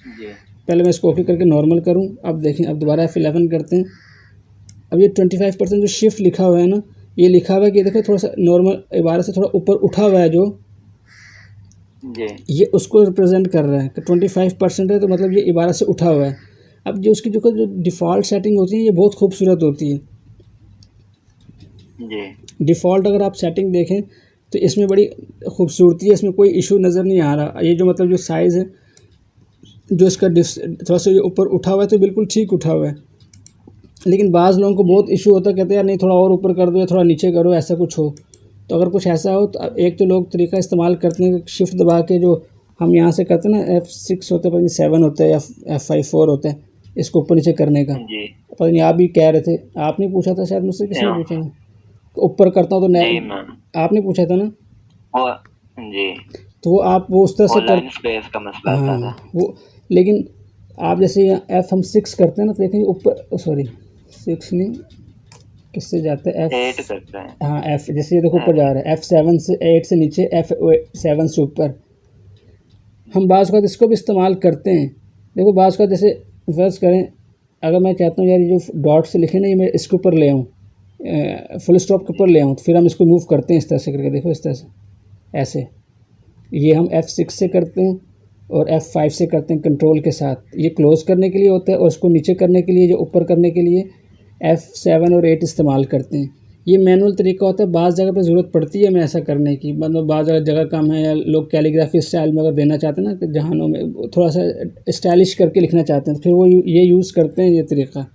जी पहले मैं इसको ओके करके नॉर्मल करूं, अब देखें अब दोबारा F11 करते हैं। अब ये 25% जो शिफ्ट लिखा हुआ है ना, ये लिखा हुआ है कि देखो थोड़ा सा नॉर्मल इबारत से थोड़ा ऊपर उठा हुआ है, जो जी ये उसको रिप्रेजेंट कर रहा है कि 25% है तो मतलब ये इबारत से उठा हुआ है। अब जो उसकी जो डिफ़ॉल्ट सेटिंग होती है ये बहुत खूबसूरत होती है। जी डिफ़ॉल्ट अगर आप सेटिंग देखें तो इसमें बड़ी खूबसूरती है, इसमें कोई इशू नज़र नहीं आ रहा। ये जो मतलब जो साइज़ है, जो इसका थोड़ा सा ये ऊपर उठा हुआ है तो बिल्कुल ठीक उठा हुआ है। लेकिन बाज़ लोगों को बहुत इशू होता है, कहते हैं यार नहीं थोड़ा और ऊपर कर दो या थोड़ा नीचे करो, ऐसा कुछ हो। तो अगर कुछ ऐसा हो तो एक तो लोग तरीका इस्तेमाल करते हैं शिफ्ट दबा के, जो हम यहाँ से करते हैं ना F6 होता है, पता नहीं 7 होता है या F54 होता है, इसको ऊपर नीचे करने का। जी पता नहीं आप भी कह रहे थे, आपने पूछा था शायद मुझसे, किसने पूछा था? ऊपर करता हूँ तो जी मैम आपने पूछा था ना। वो जी तो वो आप वो उस तरह से कर, ऑनलाइन स्पेस का मसला हाँ था वो, लेकिन आप जैसे हम 6 करते हैं ना तो देखेंगे ऊपर, सॉरी 6 नहीं, किससे जाते हैं 8 करते हैं हाँ F, जैसे ये देखो ऊपर जा रहा है F7 से 8 से नीचे, F7 से ऊपर। हम बाज़ का इसको भी इस्तेमाल करते हैं। देखो बाज़ का जैसे फर्ज करें, अगर मैं चाहता हूँ यार ये जो डॉट से लिखे ना ये मैं इसके ऊपर ले आऊँ, फुल स्टॉप के ऊपर ले आऊँ, तो फिर हम इसको मूव करते हैं इस तरह से करके, देखो इस तरह से ऐसे। ये हम F6 से करते हैं और F5 से करते हैं कंट्रोल के साथ। ये क्लोज़ करने के लिए होता है और उसको नीचे करने के लिए, जो ऊपर करने के लिए F7 और 8 इस्तेमाल करते हैं। ये मैनुअल तरीका होता है, बाज़ जगह पे ज़रूरत पड़ती है हमें ऐसा करने की, मतलब बाज़ जगह कम है या लोग कैलीग्राफी स्टाइल में अगर देना चाहते हैं ना, कि जहानों में थोड़ा सा स्टाइलिश करके लिखना चाहते हैं तो फिर वो ये यूज़ करते हैं ये तरीका।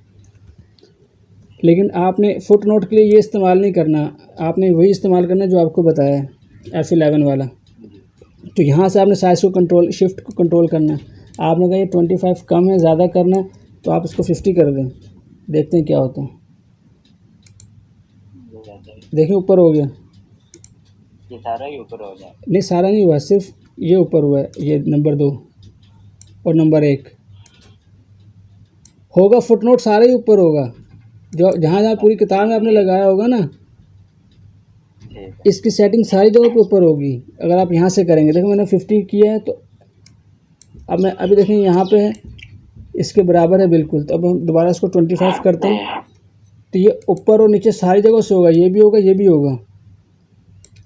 लेकिन आपने फुट नोट के लिए ये इस्तेमाल नहीं करना, आपने वही इस्तेमाल करना जो आपको बताया है F11 वाला। तो यहाँ से आपने साइज़ को कंट्रोल, शिफ्ट को कंट्रोल करना है। आपने कहा ये 25 कम है, ज़्यादा करना है तो आप इसको 50 कर दें, देखते हैं क्या होता है। देखिए ऊपर हो गया, ये सारा ही ऊपर हो जाए नहीं सारा नहीं हुआ, सिर्फ ये ऊपर हुआ है, ये नंबर 2 और नंबर 1 होगा। फुटनोट सारा ही ऊपर होगा, जो जहाँ जहाँ पूरी किताब में आपने लगाया होगा ना, ठीक है। इसकी सेटिंग सारी जगह पे ऊपर होगी। अगर आप यहाँ से करेंगे, देखो मैंने 50 किया है, तो अब मैं अभी देखें यहाँ पे है, इसके बराबर है बिल्कुल। तो अब हम दोबारा इसको 25 करते हैं, तो ये ऊपर और नीचे सारी जगह से होगा, ये भी होगा, ये भी होगा।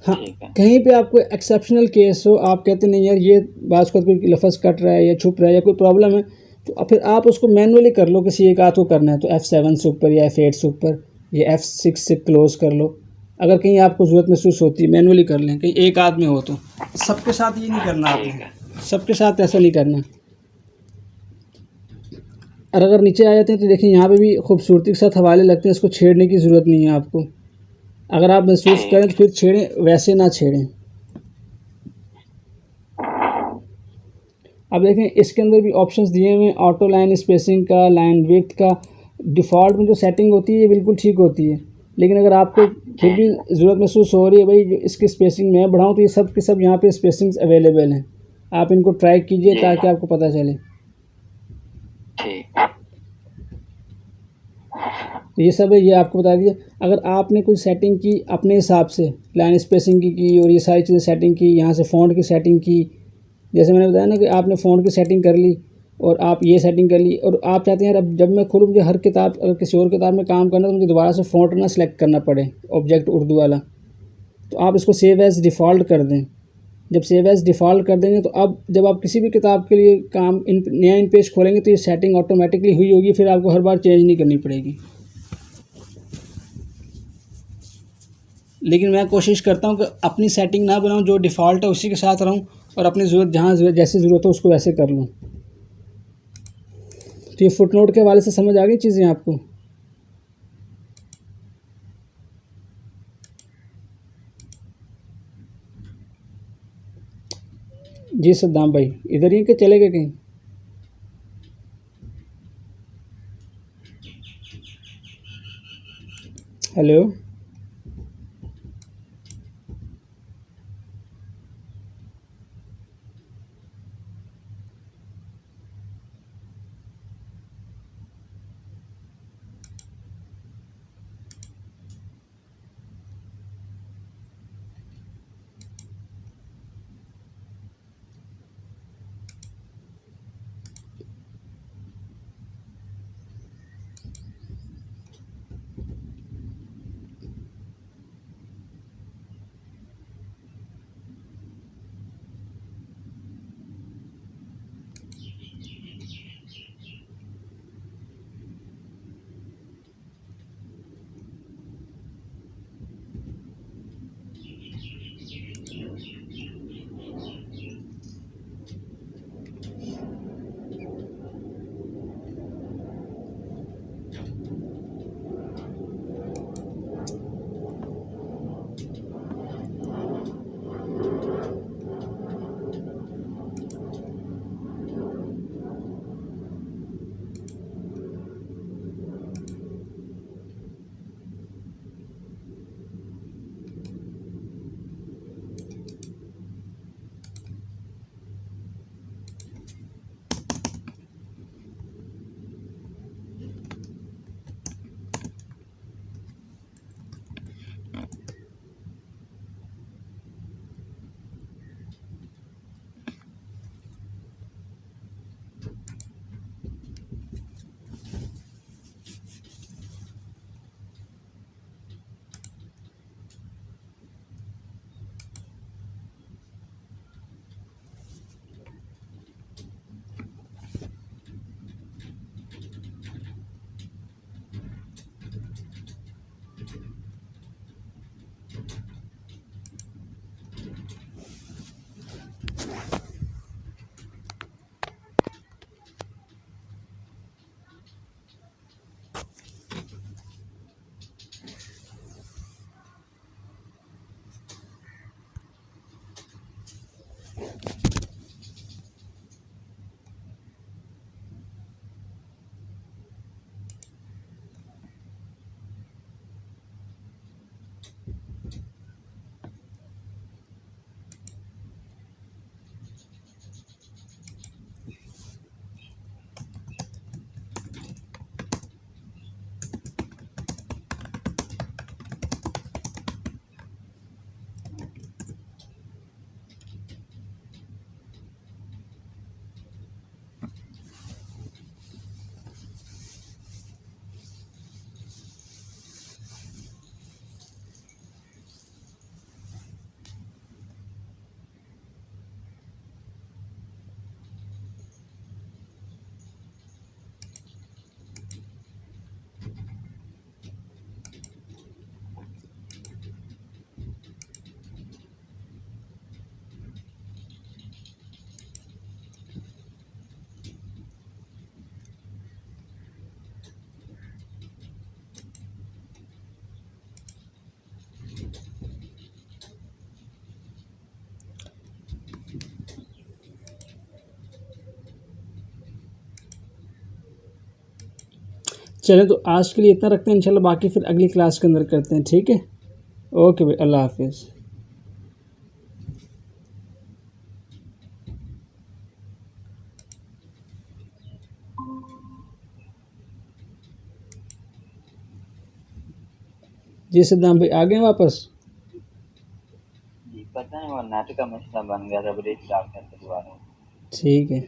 हाँ, ठीक है। कहीं पे आपको एक्सेप्शनल केस हो, आप कहते नहीं यार ये बात को कोई लफ्ज़ कट रहा है या छुप रहा है या कोई प्रॉब्लम है, तो फिर आप उसको मैनुअली कर लो, किसी एक हाथ को करना है तो F7 से ऊपर या F8 से ऊपर या F6 से क्लोज कर लो। अगर कहीं आपको ज़रूरत महसूस होती है मैनुअली कर लें, कहीं एक आध में हो तो। सबके साथ ये नहीं करना आपने, सबके साथ ऐसा नहीं करना। और अगर नीचे आ जाते हैं तो देखिए यहाँ पे भी खूबसूरती के साथ हवाले लगते हैं, इसको छेड़ने की ज़रूरत नहीं है आपको। अगर आप महसूस करें तो फिर छेड़ें, वैसे ना छेड़ें। अब देखें इसके अंदर भी ऑप्शंस दिए हुए हैं, ऑटो लाइन स्पेसिंग का, लाइन विड्थ का। डिफ़ॉल्ट में जो सेटिंग होती है ये बिल्कुल ठीक होती है, लेकिन अगर आपको फिर भी ज़रूरत महसूस हो रही है भाई जो इसकी स्पेसिंग मैं बढ़ाऊँ, तो ये सब के सब यहाँ पे स्पेसिंग्स अवेलेबल हैं। आप इनको ट्राई कीजिए ताकि आपको पता चले। तो ये सब है, ये आपको बता दिया। अगर आपने कोई सेटिंग की अपने हिसाब से, लाइन स्पेसिंग की और ये सारी चीज़ें सेटिंग की, यहाँ से फ़ॉन्ट की सेटिंग की, जैसे मैंने बताया ना कि आपने फ़ॉन्ट की सेटिंग कर ली और आप ये सेटिंग कर ली, और आप चाहते हैं यार अब जब मैं खोलूँ मुझे हर किताब, अगर किसी और किताब में काम करना तो मुझे दोबारा से फ़ॉन्ट ना सेलेक्ट करना पड़े, ऑब्जेक्ट उर्दू वाला, तो आप इसको सेव एज़ डिफ़ॉल्ट कर दें। जब सेव एज़ डिफ़ॉल्ट कर देंगे तो अब जब आप किसी भी किताब के लिए काम नया इन पेज खोलेंगे तो ये सेटिंग ऑटोमेटिकली हुई होगी, फिर आपको हर बार चेंज नहीं करनी पड़ेगी। लेकिन मैं कोशिश करता हूँ कि अपनी सेटिंग ना बनाऊँ, जो डिफ़ॉल्ट है उसी के साथ रहूँ, और अपनी ज़रूरत जहाँ जैसी ज़रूरत हो उसको वैसे कर लूँ। तो ये फुटनोट के हवाले से समझ आ गई चीज़ें आपको? जी सद्दाम भाई, इधर ही कि चले गए कहीं? हेलो। चलें तो आज के लिए इतना रखते हैं, इंशाल्लाह बाकी फिर अगली क्लास के अंदर करते हैं, ठीक है। ओके भाई, अल्लाह हाफिज़। जी सद्दाम भाई आ गए वापस? जी पता है वो नेट का मसला बन गया था, ब्रिज साफ करके दोबारा। ठीक है।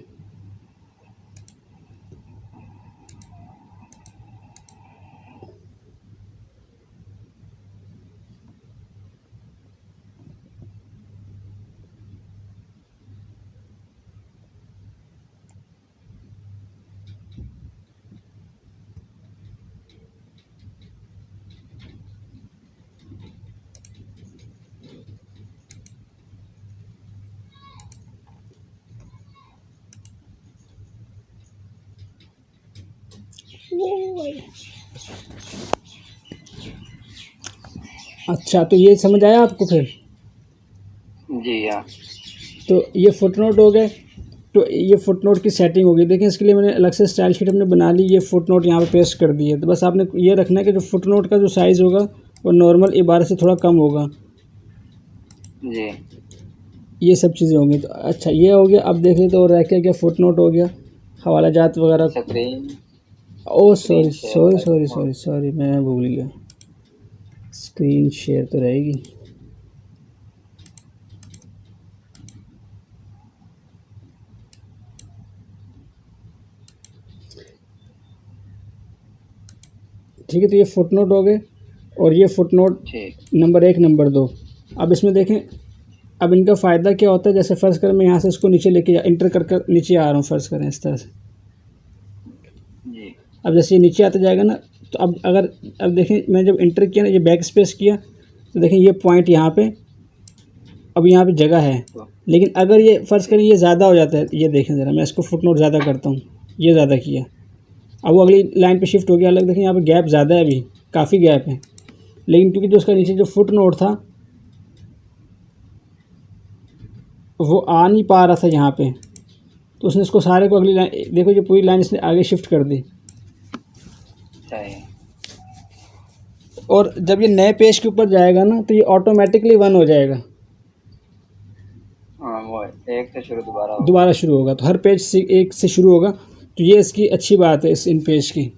अच्छा, तो ये समझ आया आपको फिर? जी हाँ। तो ये फुटनोट हो गए। तो ये फुटनोट की सेटिंग होगी। देखिए इसके लिए मैंने अलग से स्टाइल शीट हमने बना ली, ये फुटनोट यहाँ पे पेस्ट कर दी है। तो बस आपने ये रखना है कि जो फुटनोट का जो साइज़ होगा वो नॉर्मल इबारत से थोड़ा कम होगा। जी ये सब चीज़ें होंगी। तो अच्छा ये हो गया। अब देख लें तो और रह क्या, फुटनोट हो गया, हवाला जात वगैरह। स्क्रीन ओ स्क्रीन सॉरी शेयर सॉरी का सॉरी हाँ। सॉरी सॉरी, मैं भूल गया। स्क्रीन शेयर तो रहेगी। ठीक है, तो ये फुटनोट हो गए और ये फुटनोट ठीक। Number 1 number 2। अब इसमें देखें, अब इनका फ़ायदा क्या होता है, जैसे फ़र्ज़ करें मैं यहाँ से इसको नीचे लेके इंटर कर नीचे आ रहा हूँ, फ़र्ज़ करें इस तरह से। जी अब जैसे ये नीचे आता जाएगा ना, तो अब देखें मैं जब इंटर किया ना, ये बैक स्पेस किया, तो देखें ये पॉइंट यहाँ पे, अब यहाँ पे जगह है। तो लेकिन अगर ये फ़र्ज़ करें ये ज़्यादा हो जाता है, ये देखें ज़रा, मैं इसको फुटनोट ज़्यादा करता हूँ, ये ज़्यादा किया, अब वो अगली लाइन पे शिफ्ट हो गया अलग। देखें यहाँ पे गैप ज़्यादा है, अभी काफ़ी गैप है। लेकिन क्योंकि जो उसका नीचे जो फुटनोट था वो आ नहीं पा रहा था यहाँ पे, तो उसने इसको सारे को अगली लाइन, देखो ये पूरी लाइन इसने आगे शिफ्ट कर दी। सही। और जब ये नए पेज के ऊपर जाएगा ना, तो ये ऑटोमेटिकली 1 हो जाएगा, हाँ वो एक से शुरू दोबारा दोबारा शुरू होगा। तो हर पेज से 1 से शुरू होगा। तो ये इसकी अच्छी बात है इन पेज की।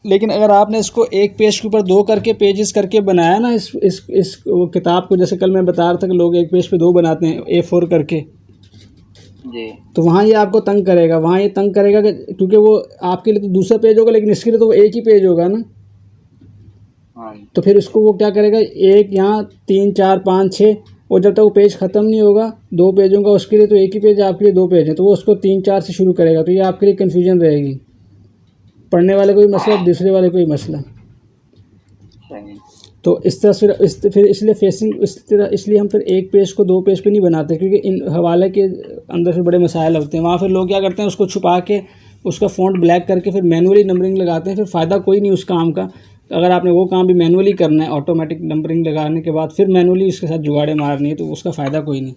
लेकिन अगर आपने इसको एक पेज के ऊपर 2 करके पेजेस करके बनाया ना, इस वो किताब को, जैसे कल मैं बता रहा था कि लोग एक पेज पे 2 बनाते हैं A4 करके, जी तो वहाँ ये आपको तंग करेगा। वहाँ ये तंग करेगा कि क्योंकि वो आपके लिए तो दूसरा पेज होगा, लेकिन इसके लिए तो वो एक ही पेज होगा ना। हाँ तो फिर उसको वो क्या करेगा, एक यहाँ 3 4 5 6, और जब तक वो पेज ख़त्म नहीं होगा 2 पेजों का, उसके लिए तो एक ही पेज, आपके लिए 2 पेज है, तो वो उसको 3 4 से शुरू करेगा। तो ये आपके लिए कन्फ्यूजन रहेगी, पढ़ने वाले को भी मसला, दूसरे वाले को भी मसला। सही। तो इस तरह फिर इसलिए फेसिंग इस तरह, इसलिए हम फिर एक पेज को 2 पेज पे नहीं बनाते, क्योंकि इन हवाले के अंदर फिर बड़े मसाइल होते हैं। वहाँ फिर लोग क्या करते हैं, उसको छुपा के उसका फ़ॉन्ट ब्लैक करके फिर मैनुअली नंबरिंग लगाते हैं। फिर फ़ायदा कोई नहीं उस काम का। अगर आपने वो काम भी मैनुअली करना है, ऑटोमेटिक नंबरिंग लगाने के बाद फिर मैनुअली इसके साथ जुगाड़े मारनी है, तो उसका फ़ायदा कोई नहीं।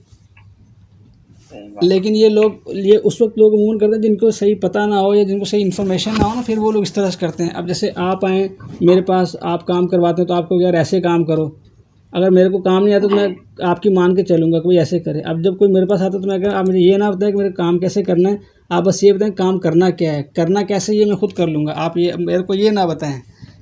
सही बात। लेकिन ये उस वक्त लोग अमूमन करते हैं जिनको सही पता ना हो या जिनको सही इन्फॉर्मेशन ना हो ना, फिर वो लोग इस तरह से करते हैं। अब जैसे आप आएँ मेरे पास, आप काम करवाते हैं, तो आपको यार ऐसे काम करो। अगर मेरे को काम नहीं आता तो मैं आपकी मान के चलूँगा, कोई ऐसे करे। अब जब कोई मेरे पास आता है तो मैं कह, आप मुझे ये ना बताएं कि मेरे काम कैसे करना है, आप बस ये बताएं काम करना क्या है, करना कैसे ये मैं खुद कर लूँगा। आप ये मेरे को ये ना बताएं।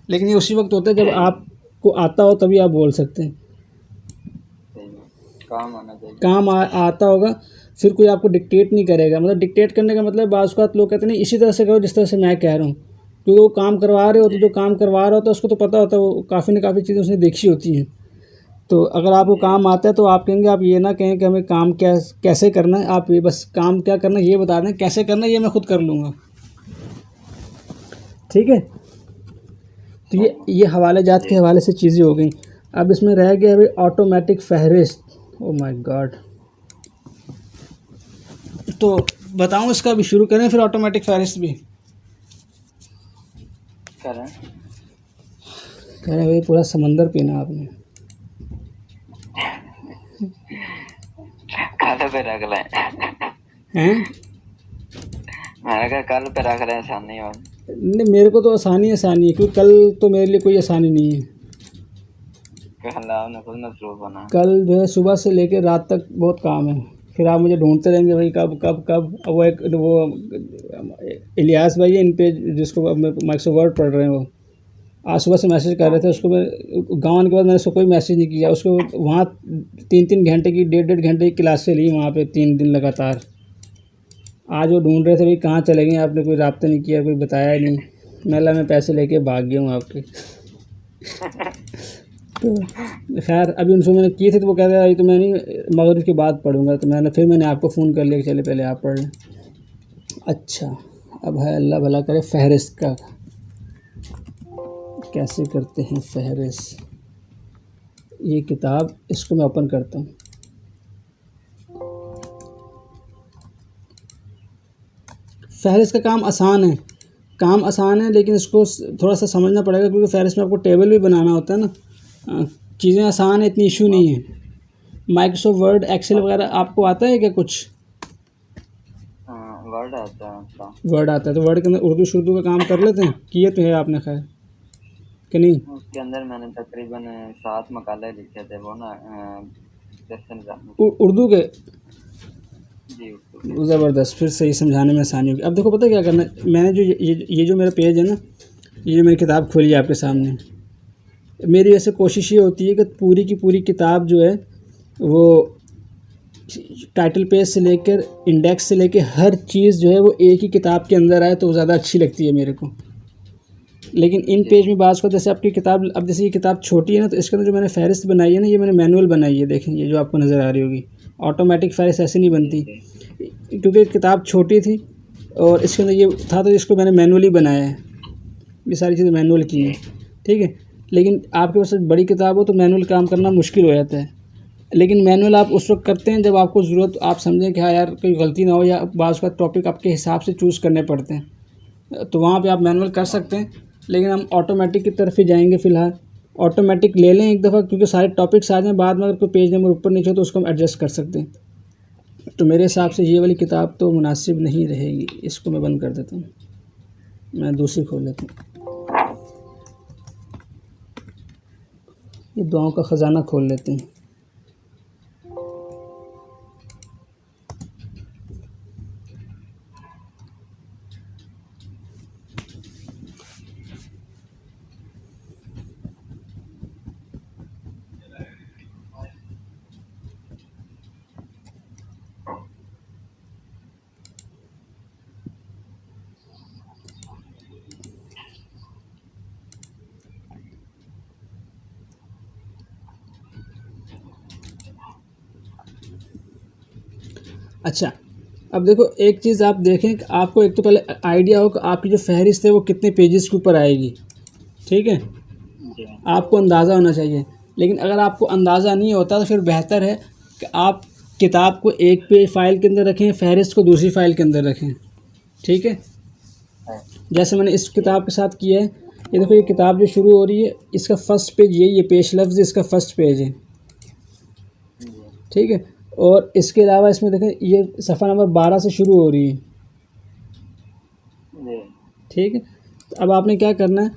लेकिन ये उसी वक्त होता है जब आपको आता हो, तभी आप बोल सकते हैं। सही बात। काम आना चाहिए। काम आता होगा, फिर कोई आपको डिक्टेट नहीं करेगा। मतलब डिक्टेट करने का मतलब बाज़ औक़ात लोग कहते हैं नहीं इसी तरह से करो जिस तरह से मैं कह रहा हूँ, क्योंकि वो काम करवा रहे हो, तो जो काम करवा रहा होता है उसको तो पता होता है, वो काफ़ी न काफ़ी चीज़ें उसने देखी होती हैं। तो अगर आपको काम आता है तो आप कहेंगे, आप ये ना कहें कि हमें काम कैसे करना है, आप ये बस काम क्या करना है ये बता दें, कैसे करना है ये मैं खुद कर लूँगा। ठीक है। तो ये हवाले जात के हवाले से चीज़ें हो गई। अब इसमें रह गया अभी ऑटोमेटिक फहरिस्त। Oh my god. तो बताऊं इसका, अभी शुरू करें फिर ऑटोमेटिक फहरिस्त भी करें। कह रहे भाई पूरा समंदर पीना आपने। कल पे रख लें। हैं? मैंने कहा कल पे रख लें, आसानी हो। नहीं, मेरे को तो आसानी आसानी है, क्योंकि कल तो मेरे लिए कोई आसानी नहीं है। कल आपने खुद मसरूफ होना। कल जो है सुबह से लेकर रात तक बहुत काम है, फिर आप मुझे ढूंढते रहेंगे भाई कब कब कब। अब वो इलियास भाई है इन पे, जिसको अब माइक्रोसॉफ्ट वर्ड पढ़ रहे हैं, वो आज सुबह से मैसेज कर रहे थे उसको। मैं गाँव आने के बाद मैंने उसको कोई मैसेज नहीं किया उसको। वहाँ 3-3 घंटे की 1.5-1.5 घंटे की क्लासें ली वहाँ पे 3 दिन लगातार। आज वो ढूंढ रहे थे भाई कहाँ चले गए, आपने कोई रब्ता नहीं किया, कोई बताया नहीं। मैं पैसे लेके भाग गया हूँ आपके। तो खैर अभी उनसे मैंने किए थे तो वो कह रहे तो मैं नहीं, मगरिब के बाद पढ़ूंगा। तो मैंने आपको फ़ोन कर लिया कि चले पहले आप पढ़ लें। अच्छा, अब है अल्लाह भला करे फहरिस्त का, कैसे करते हैं फहरिस्त। ये किताब, इसको मैं ओपन करता हूँ। फहरिस्त का काम आसान है, लेकिन इसको थोड़ा सा समझना पड़ेगा, क्योंकि फहरिस्त में आपको टेबल भी बनाना होता है ना। चीज़ें आसान है, इतनी इशू नहीं है। माइक्रोसॉफ्ट वर्ड एक्सेल वगैरह आपको आता है क्या कुछ? वर्ड आता है आपका? वर्ड आता है, तो वर्ड के अंदर उर्दू शुर्दू का काम कर लेते हैं, किए तो है आपने खैर कि नहीं? उसके अंदर मैंने तकरीबन 7 मकाले लिखे थे, वो ना उर्दू के? जी ज़बरदस्त, फिर सही समझाने में आसानी होगी। अब देखो पता क्या करना है, मैंने जो ये जो मेरा पेज है ना, ये जो मेरी किताब खोली है आपके सामने, मेरी ऐसे कोशिश ये होती है कि पूरी की पूरी किताब जो है वो टाइटल पेज से लेकर इंडेक्स से लेकर हर चीज़ जो है वो एक ही किताब के अंदर आए, तो वो ज़्यादा अच्छी लगती है मेरे को। लेकिन इन पेज में बात को, जैसे आपकी किताब, अब जैसे ये किताब छोटी है ना, तो इसके अंदर जो मैंने फहरिस्त बनाई है ना, ये मैंने मैनुअल बनाई है। देखें ये जो आपको नज़र आ रही होगी, ऑटोमेटिक फहरिस्त ऐसे नहीं बनती, क्योंकि किताब छोटी थी और इसके अंदर ये था, तो इसको मैंने मैनुअली बनाया है। ये सारी चीज़ें मैनुअल की हैं, ठीक है। लेकिन आपके पास बड़ी किताब हो तो मैनुअल काम करना मुश्किल हो जाता है। लेकिन मैनुअल आप उस वक्त करते हैं जब आपको ज़रूरत, आप समझें कि हाँ यार कोई गलती ना हो, या बाज़ का टॉपिक आपके हिसाब से चूज़ करने पड़ते हैं, तो वहाँ पे आप मैनुअल कर सकते हैं। लेकिन हम ऑटोमेटिक की तरफ ही जाएंगे फ़िलहाल। ऑटोमेटिक ले लें एक दफ़ा, क्योंकि सारे टॉपिक्स आ जाएँ, बाद में अगर कोई पेज नंबर ऊपर नीचे हो तो उसको हम एडजस्ट कर सकते हैं। तो मेरे हिसाब से ये वाली किताब तो मुनासिब नहीं रहेगी, इसको मैं बंद कर देता हूँ, मैं दूसरी खोल लेता हूँ। ये दुआओं का ख़जाना खोल लेते हैं। अच्छा, अब देखो एक चीज़ आप देखें कि आपको एक तो पहले आइडिया हो कि आपकी जो फहरिस्त है वो कितने पेजेस के ऊपर आएगी, ठीक है। आपको अंदाज़ा होना चाहिए। लेकिन अगर आपको अंदाज़ा नहीं होता तो फिर बेहतर है कि आप किताब को एक पेज फाइल के अंदर रखें, फहरिस्त को दूसरी फाइल के अंदर रखें, ठीक है। जैसे मैंने इस किताब के साथ किया है, ये देखो ये किताब जो शुरू हो रही है, इसका फ़र्स्ट पेज ये पेश लफ्ज़ इसका फ़र्स्ट पेज है, ठीक है। और इसके अलावा इसमें देखें ये सफ़ा नंबर 12 से शुरू हो रही है, ठीक है। तो अब आपने क्या करना है,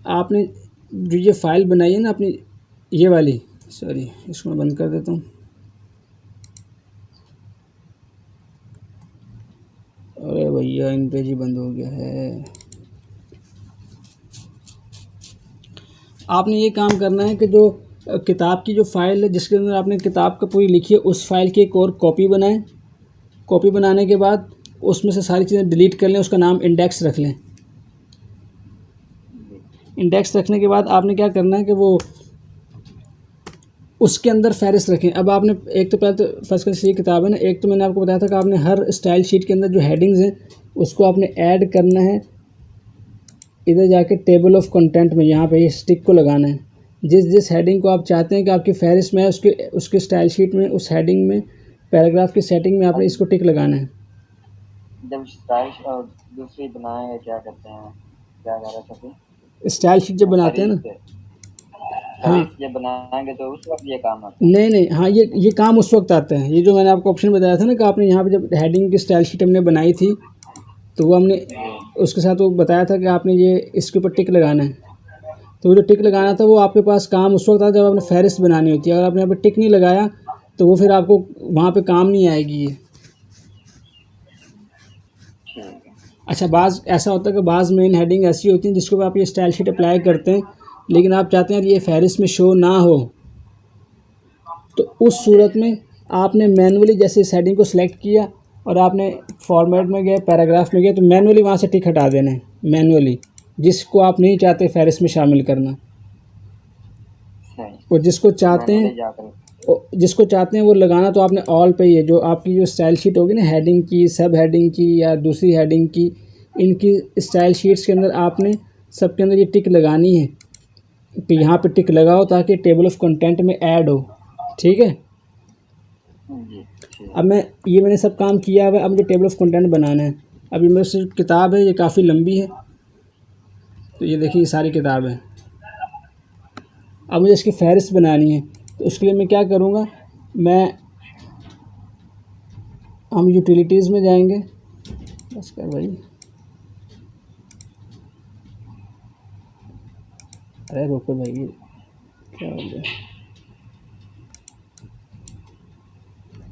आपने जो ये फ़ाइल बनाई है ना अपनी, ये वाली, सॉरी इसको मैं बंद कर देता हूँ। अरे भैया इन पेज ही बंद हो गया है। आपने ये काम करना है कि जो किताब की जो फ़ाइल है जिसके अंदर आपने किताब का पूरी लिखी है, उस फाइल की एक और कॉपी बनाएं। कॉपी बनाने के बाद उसमें से सारी चीज़ें डिलीट कर लें, उसका नाम इंडेक्स रख लें। इंडेक्स रखने के बाद आपने क्या करना है कि वो उसके अंदर फहरिस्त रखें। अब आपने एक तो पहले तो फर्स्ट क्लास ये किताब है ना, एक तो मैंने आपको बताया था कि आपने हर स्टाइल शीट के अंदर जो हेडिंग्स हैं उसको आपने ऐड करना है। इधर जाके टेबल ऑफ कंटेंट में यहाँ पे ये स्टिक को लगाना है। जिस हेडिंग को आप चाहते हैं कि आपकी फहरिस्त में है, उसके स्टाइल शीट में उस हेडिंग में पैराग्राफ की सेटिंग में आपने इसको टिक लगाना है। जब स्टाइल और दूसरी बनाएंगे क्या करते हैं, क्या कह रहे थे? स्टाइल शीट जब बनाते हैं ना, हाँ ये बनाएंगे तो उस वक्त ये काम आता है। नहीं, हाँ ये काम उस वक्त आता है। ये जो मैंने आपको ऑप्शन बताया था ना कि आपने यहाँ पे जब हेडिंग की स्टाइल शीट हमने बनाई थी, तो वो हमने उसके साथ वो बताया था कि आपने ये इसके ऊपर टिक लगाना है। तो वो जो टिक लगाना था वो आपके पास काम उस वक्त आता जब आपने फ़हरिस्त बनानी होती है। अगर आपने यहाँ पे टिक नहीं लगाया तो वो फिर आपको वहाँ पे काम नहीं आएगी ये। ठीक है। अच्छा, बाज़ ऐसा होता है कि बाज़ मेन हेडिंग ऐसी होती हैं जिसके ऊपर आप ये स्टाइल शीट अप्लाई करते हैं, लेकिन आप चाहते हैं ये फ़हरिस्त में शो ना हो, तो उस जी सूरत में आपने मैनुअली जैसे इस हेडिंग को सिलेक्ट किया और आपने फॉर्मेट में गए, पैराग्राफ में गए, तो मैनुअली वहाँ से टिक हटा देना है, मैनुअली, जिसको आप नहीं चाहते फ़हरिस्त में शामिल करना। सही। और मैनुअली जाकर जिसको चाहते हैं वो लगाना तो आपने ऑल पे ही है। जो आपकी जो स्टाइल शीट होगी ना, हेडिंग की, सब हेडिंग की या दूसरी हेडिंग की, इनकी स्टाइल शीट्स के अंदर आपने सबके अंदर ये टिक लगानी है कि यहाँ पे टिक लगाओ ताकि टेबल ऑफ कंटेंट में ऐड हो। ठीक है। जी ठीक। अब मैंने सब काम किया हुआ है। अब मुझे टेबल ऑफ कंटेंट बनाना है। अब ये मेरे से किताब है, ये काफ़ी लंबी है, तो ये देखिए ये सारी किताब है। अब मुझे इसकी फ़हरिस्त बनानी है, तो उसके लिए मैं क्या करूँगा, हम यूटिलिटीज़ में जाएंगे। बस कर भाई, अरे रोको भाई, ये क्या हो गया।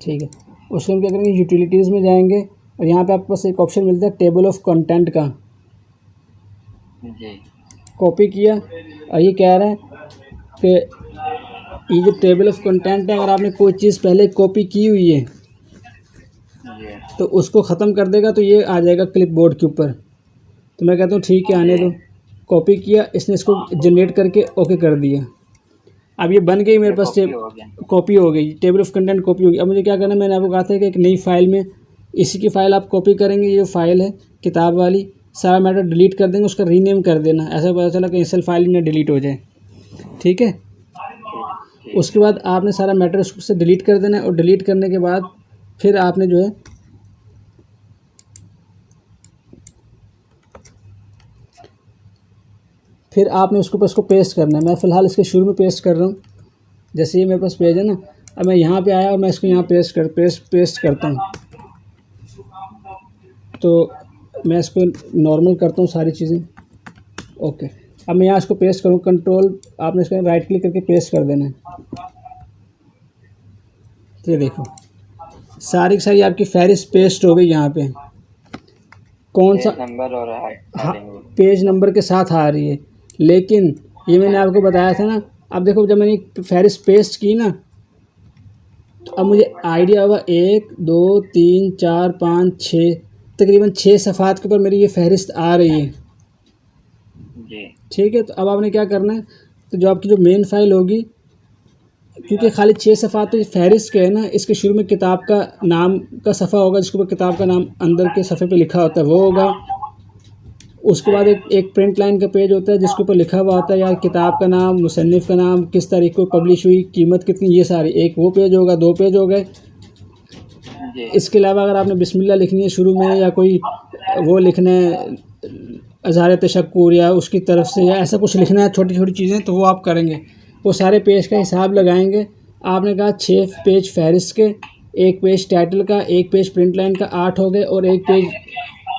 ठीक है, उसके हम क्या करेंगे, यूटिलिटीज़ में जाएंगे और यहाँ पे आपके पास एक ऑप्शन मिलता है टेबल ऑफ कंटेंट का। जी कॉपी किया और ये कह रहा है कि ये जो टेबल ऑफ कंटेंट है, अगर आपने कोई चीज़ पहले कॉपी की हुई है जी तो उसको ख़त्म कर देगा, तो ये आ जाएगा क्लिपबोर्ड के ऊपर। तो मैं कहता हूँ ठीक है, आने दो। कॉपी किया, इसने इसको जनरेट करके ओके कर दिया। अब ये बन गई मेरे ये पास, कॉपी हो गया। कॉपी हो गई, टेबल ऑफ कंटेंट कॉपी हो गई। अब मुझे क्या करना है, मैंने आपको कहा था कि एक नई फ़ाइल में इसी की फ़ाइल आप कॉपी करेंगे, ये जो फ़ाइल है किताब वाली, सारा मैटर डिलीट कर देंगे, उसका रीनेम कर देना, ऐसा पता चला कि असल फाइल ही ना डिलीट हो जाए। ठीक है। ठीक उसके बाद आपने सारा मैटर उससे डिलीट कर देना है और डिलीट करने के बाद फिर आपने जो है फिर आपने उसके ऊपर इसको पेस्ट करना है। मैं फ़िलहाल इसके शुरू में पेस्ट कर रहा हूँ। जैसे ये मेरे पास पेज है ना, अब मैं यहाँ पे आया और मैं इसको यहाँ पेस्ट करता हूँ। तो मैं इसको नॉर्मल करता हूँ सारी चीज़ें। ओके, अब मैं यहाँ इसको पेस्ट करूँ, कंट्रोल आपने इसको राइट क्लिक करके पेस्ट कर देना है। ये देखो सारी की सारी आपकी फ़हरिस्त पेस्ट हो गई यहाँ पे। कौन सा, पेज नंबर और हाँ, हेडिंग भी। पेज नंबर के साथ आ रही है, लेकिन ये मैंने आपको बताया था ना। अब देखो जब मैंने फ़हरिस्त पेस्ट की ना, तो अब मुझे आइडिया होगा 1 2 3 4 5 6, तकरीबन 6 सफ़ात के ऊपर मेरी ये फ़हरिस्त आ रही है। जी ठीक है, तो अब आपने क्या करना है, तो जो आपकी जो मेन फ़ाइल होगी, क्योंकि खाली 6 सफ़ात तो फ़हरिस्त के है ना, इसके शुरू में किताब का नाम का सफ़ा होगा जिसके ऊपर किताब का नाम अंदर के सफ़े पे लिखा होता है, वो होगा। उसके बाद एक प्रिंट लाइन का पेज होता है जिसके ऊपर लिखा हुआ होता है यार किताब का नाम, मुसन्निफ़ का नाम, किस तारीख को पब्लिश हुई, कीमत कितनी, ये सारी, एक वो पेज होगा, 2 पेज हो गए। जी इसके अलावा अगर आपने बिस्मिल्लाह लिखनी है शुरू में, या कोई वो लिखना है अज़हार तशक्कुर या उसकी तरफ से, या ऐसा कुछ लिखना है, छोटी छोटी चीज़ें, तो वो आप करेंगे। वो सारे पेज का हिसाब लगाएंगे। आपने कहा 6 पेज फ़हरिस्त के, 1 पेज टाइटल का, 1 पेज प्रिंट लाइन का, 8 हो गए, और 1 पेज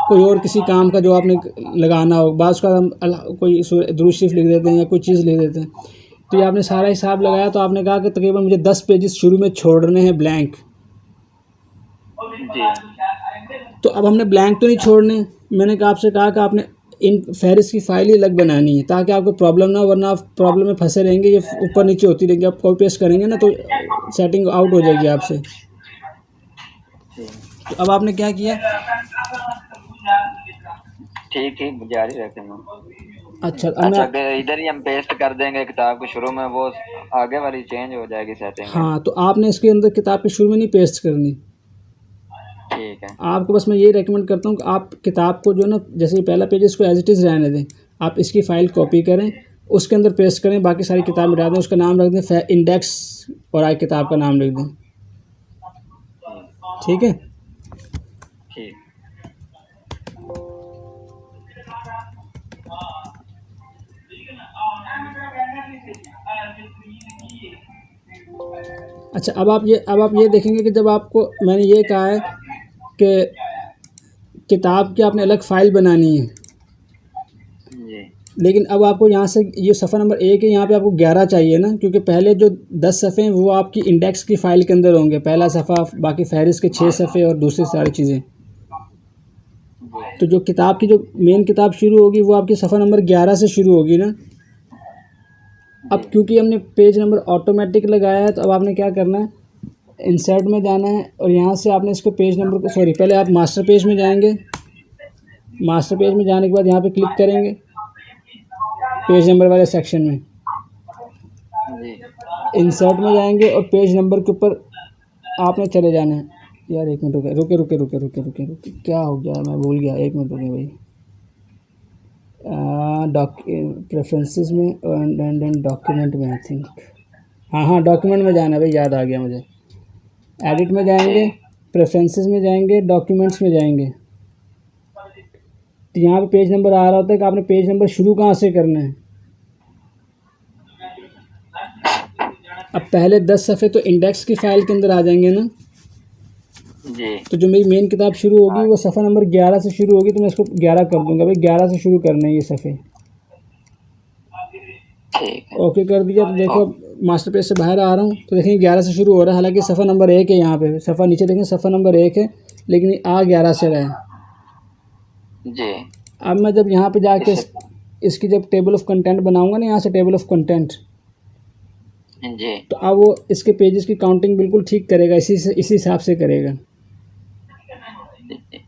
कोई और किसी काम का जो आपने लगाना हो। बाज़ का हम कोई दुरूद शरीफ लिख देते हैं या कोई चीज़ लिख देते हैं। तो ये आपने सारा हिसाब लगाया, तो आपने कहा कि तकरीबन मुझे 10 पेजेस शुरू में छोड़ने हैं ब्लैंक। जी तो अब हमने ब्लैंक तो नहीं छोड़ने, मैंने कहा आपसे कहा कि आपने इन फ़हरिस्त की फ़ाइल ही अलग बनानी है ताकि आपको प्रॉब्लम ना हो, वरना आप प्रॉब्लम में फंसे रहेंगे, ये ऊपर नीचे होती रहेंगी। आप कॉपी पेस्ट करेंगे ना तो सेटिंग आउट हो जाएगी आपसे। जी तो अब आपने क्या किया, ठीक ठीक जारी रखें हम। अच्छा अब मैं, अच्छा अगर इधर ही हम पेस्ट कर देंगे किताब के शुरू में, वो आगे वाली चेंज हो जाएगी सेटिंग है ना। हाँ, तो आपने इसके अंदर किताब के शुरू में नहीं पेस्ट करनी। ठीक है आपको बस मैं ये रेकमेंड करता हूँ कि आप किताब को जो ना, जैसे ये पहला पेज इसको एज इट इज़ रहने दें, आप इसकी फ़ाइल कॉपी करें, उसके अंदर पेस्ट करें, बाकी सारी किताब मिटा दें, उसका नाम रख दें इंडेक्स, और आगे किताब का नाम लिख दें। ठीक है। ठीक। अच्छा, अब आप ये देखेंगे कि जब आपको मैंने ये कहा है कि किताब की आपने अलग फ़ाइल बनानी है, जी लेकिन अब आपको यहाँ से ये सफ़ा नंबर 1 है, यहाँ पे आपको 11 चाहिए ना, क्योंकि पहले जो 10 सफ़े हैं वो आपकी इंडेक्स की फ़ाइल के अंदर होंगे, पहला सफ़ा, बाकी फहरिस्त के 6 सफ़े और दूसरी सारी चीज़ें। तो जो किताब की जो मेन किताब शुरू होगी वो आपकी सफ़ा नंबर 11 से शुरू होगी ना। अब क्योंकि हमने पेज नंबर ऑटोमेटिक लगाया है, तो अब आपने क्या करना है, इंसर्ट में जाना है और यहाँ से आपने इसको पेज नंबर को, सॉरी, पहले आप मास्टर पेज में जाएंगे। मास्टर पेज में जाने के बाद यहाँ पे क्लिक करेंगे पेज नंबर वाले सेक्शन में, जी इंसर्ट में जाएंगे और पेज नंबर के ऊपर आपने चले जाना है। यार एक मिनट रुके रुके रुके रुके रुके रुके रुके, क्या हो गया, मैं भूल गया, एक मिनट रुके भाई। प्रेफरेंसेस में एंड डॉक्यूमेंट में आई थिंक, हाँ डॉक्यूमेंट में जाना है भाई, याद आ गया मुझे। एडिट में जाएंगे, प्रेफरेंसेस में जाएंगे, डॉक्यूमेंट्स में जाएंगे, तो यहाँ पे पेज नंबर आ रहा होता है कि आपने पेज नंबर शुरू कहाँ से करना है। अब पहले 10 सफ़े तो इंडेक्स की फ़ाइल के अंदर आ जाएंगे ना। जी तो जो मेरी मेन किताब शुरू होगी वो सफ़ा नंबर 11 से शुरू होगी, तो मैं इसको 11 कर दूंगा भाई, 11 से शुरू करना है ये सफ़े। ठीक है। ओके कर दिया। तो देखो मास्टर पेज से बाहर आ रहा हूँ, तो देखें 11 से शुरू हो रहा है, हालांकि सफ़ा नंबर 1 है, यहाँ पे सफ़ा नीचे देखें सफ़ा नंबर 1 है, लेकिन ये आ 11 से रहा है। जी अब मैं जब यहाँ पे जाके इसकी जब टेबल ऑफ कंटेंट बनाऊंगा ना, यहाँ से टेबल ऑफ कंटेंट, जी तो अब वो इसके पेजेस की काउंटिंग बिल्कुल ठीक करेगा, इसी हिसाब से करेगा।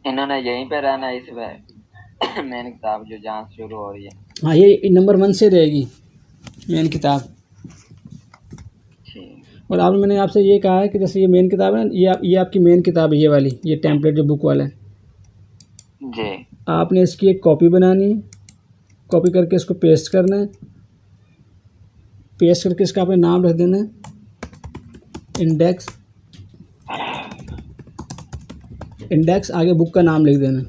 इन्होंने यहीं पे रहना है इस पे मेन किताब जो जहाँ से शुरू हो रही है। हाँ, ये नंबर 1 से रहेगी मेन किताब। ठीक और अब मैंने आपसे ये कहा है कि जैसे ये मेन किताब है ना, ये आपकी मेन किताब है, ये वाली, ये टेम्पलेट जो बुक वाला है, जी आपने इसकी एक कॉपी बनानी है, कॉपी करके इसको पेस्ट करना है, पेस्ट करके इसका आपने नाम रख देना है इंडेक्स, इंडेक्स आगे बुक का नाम लिख देना।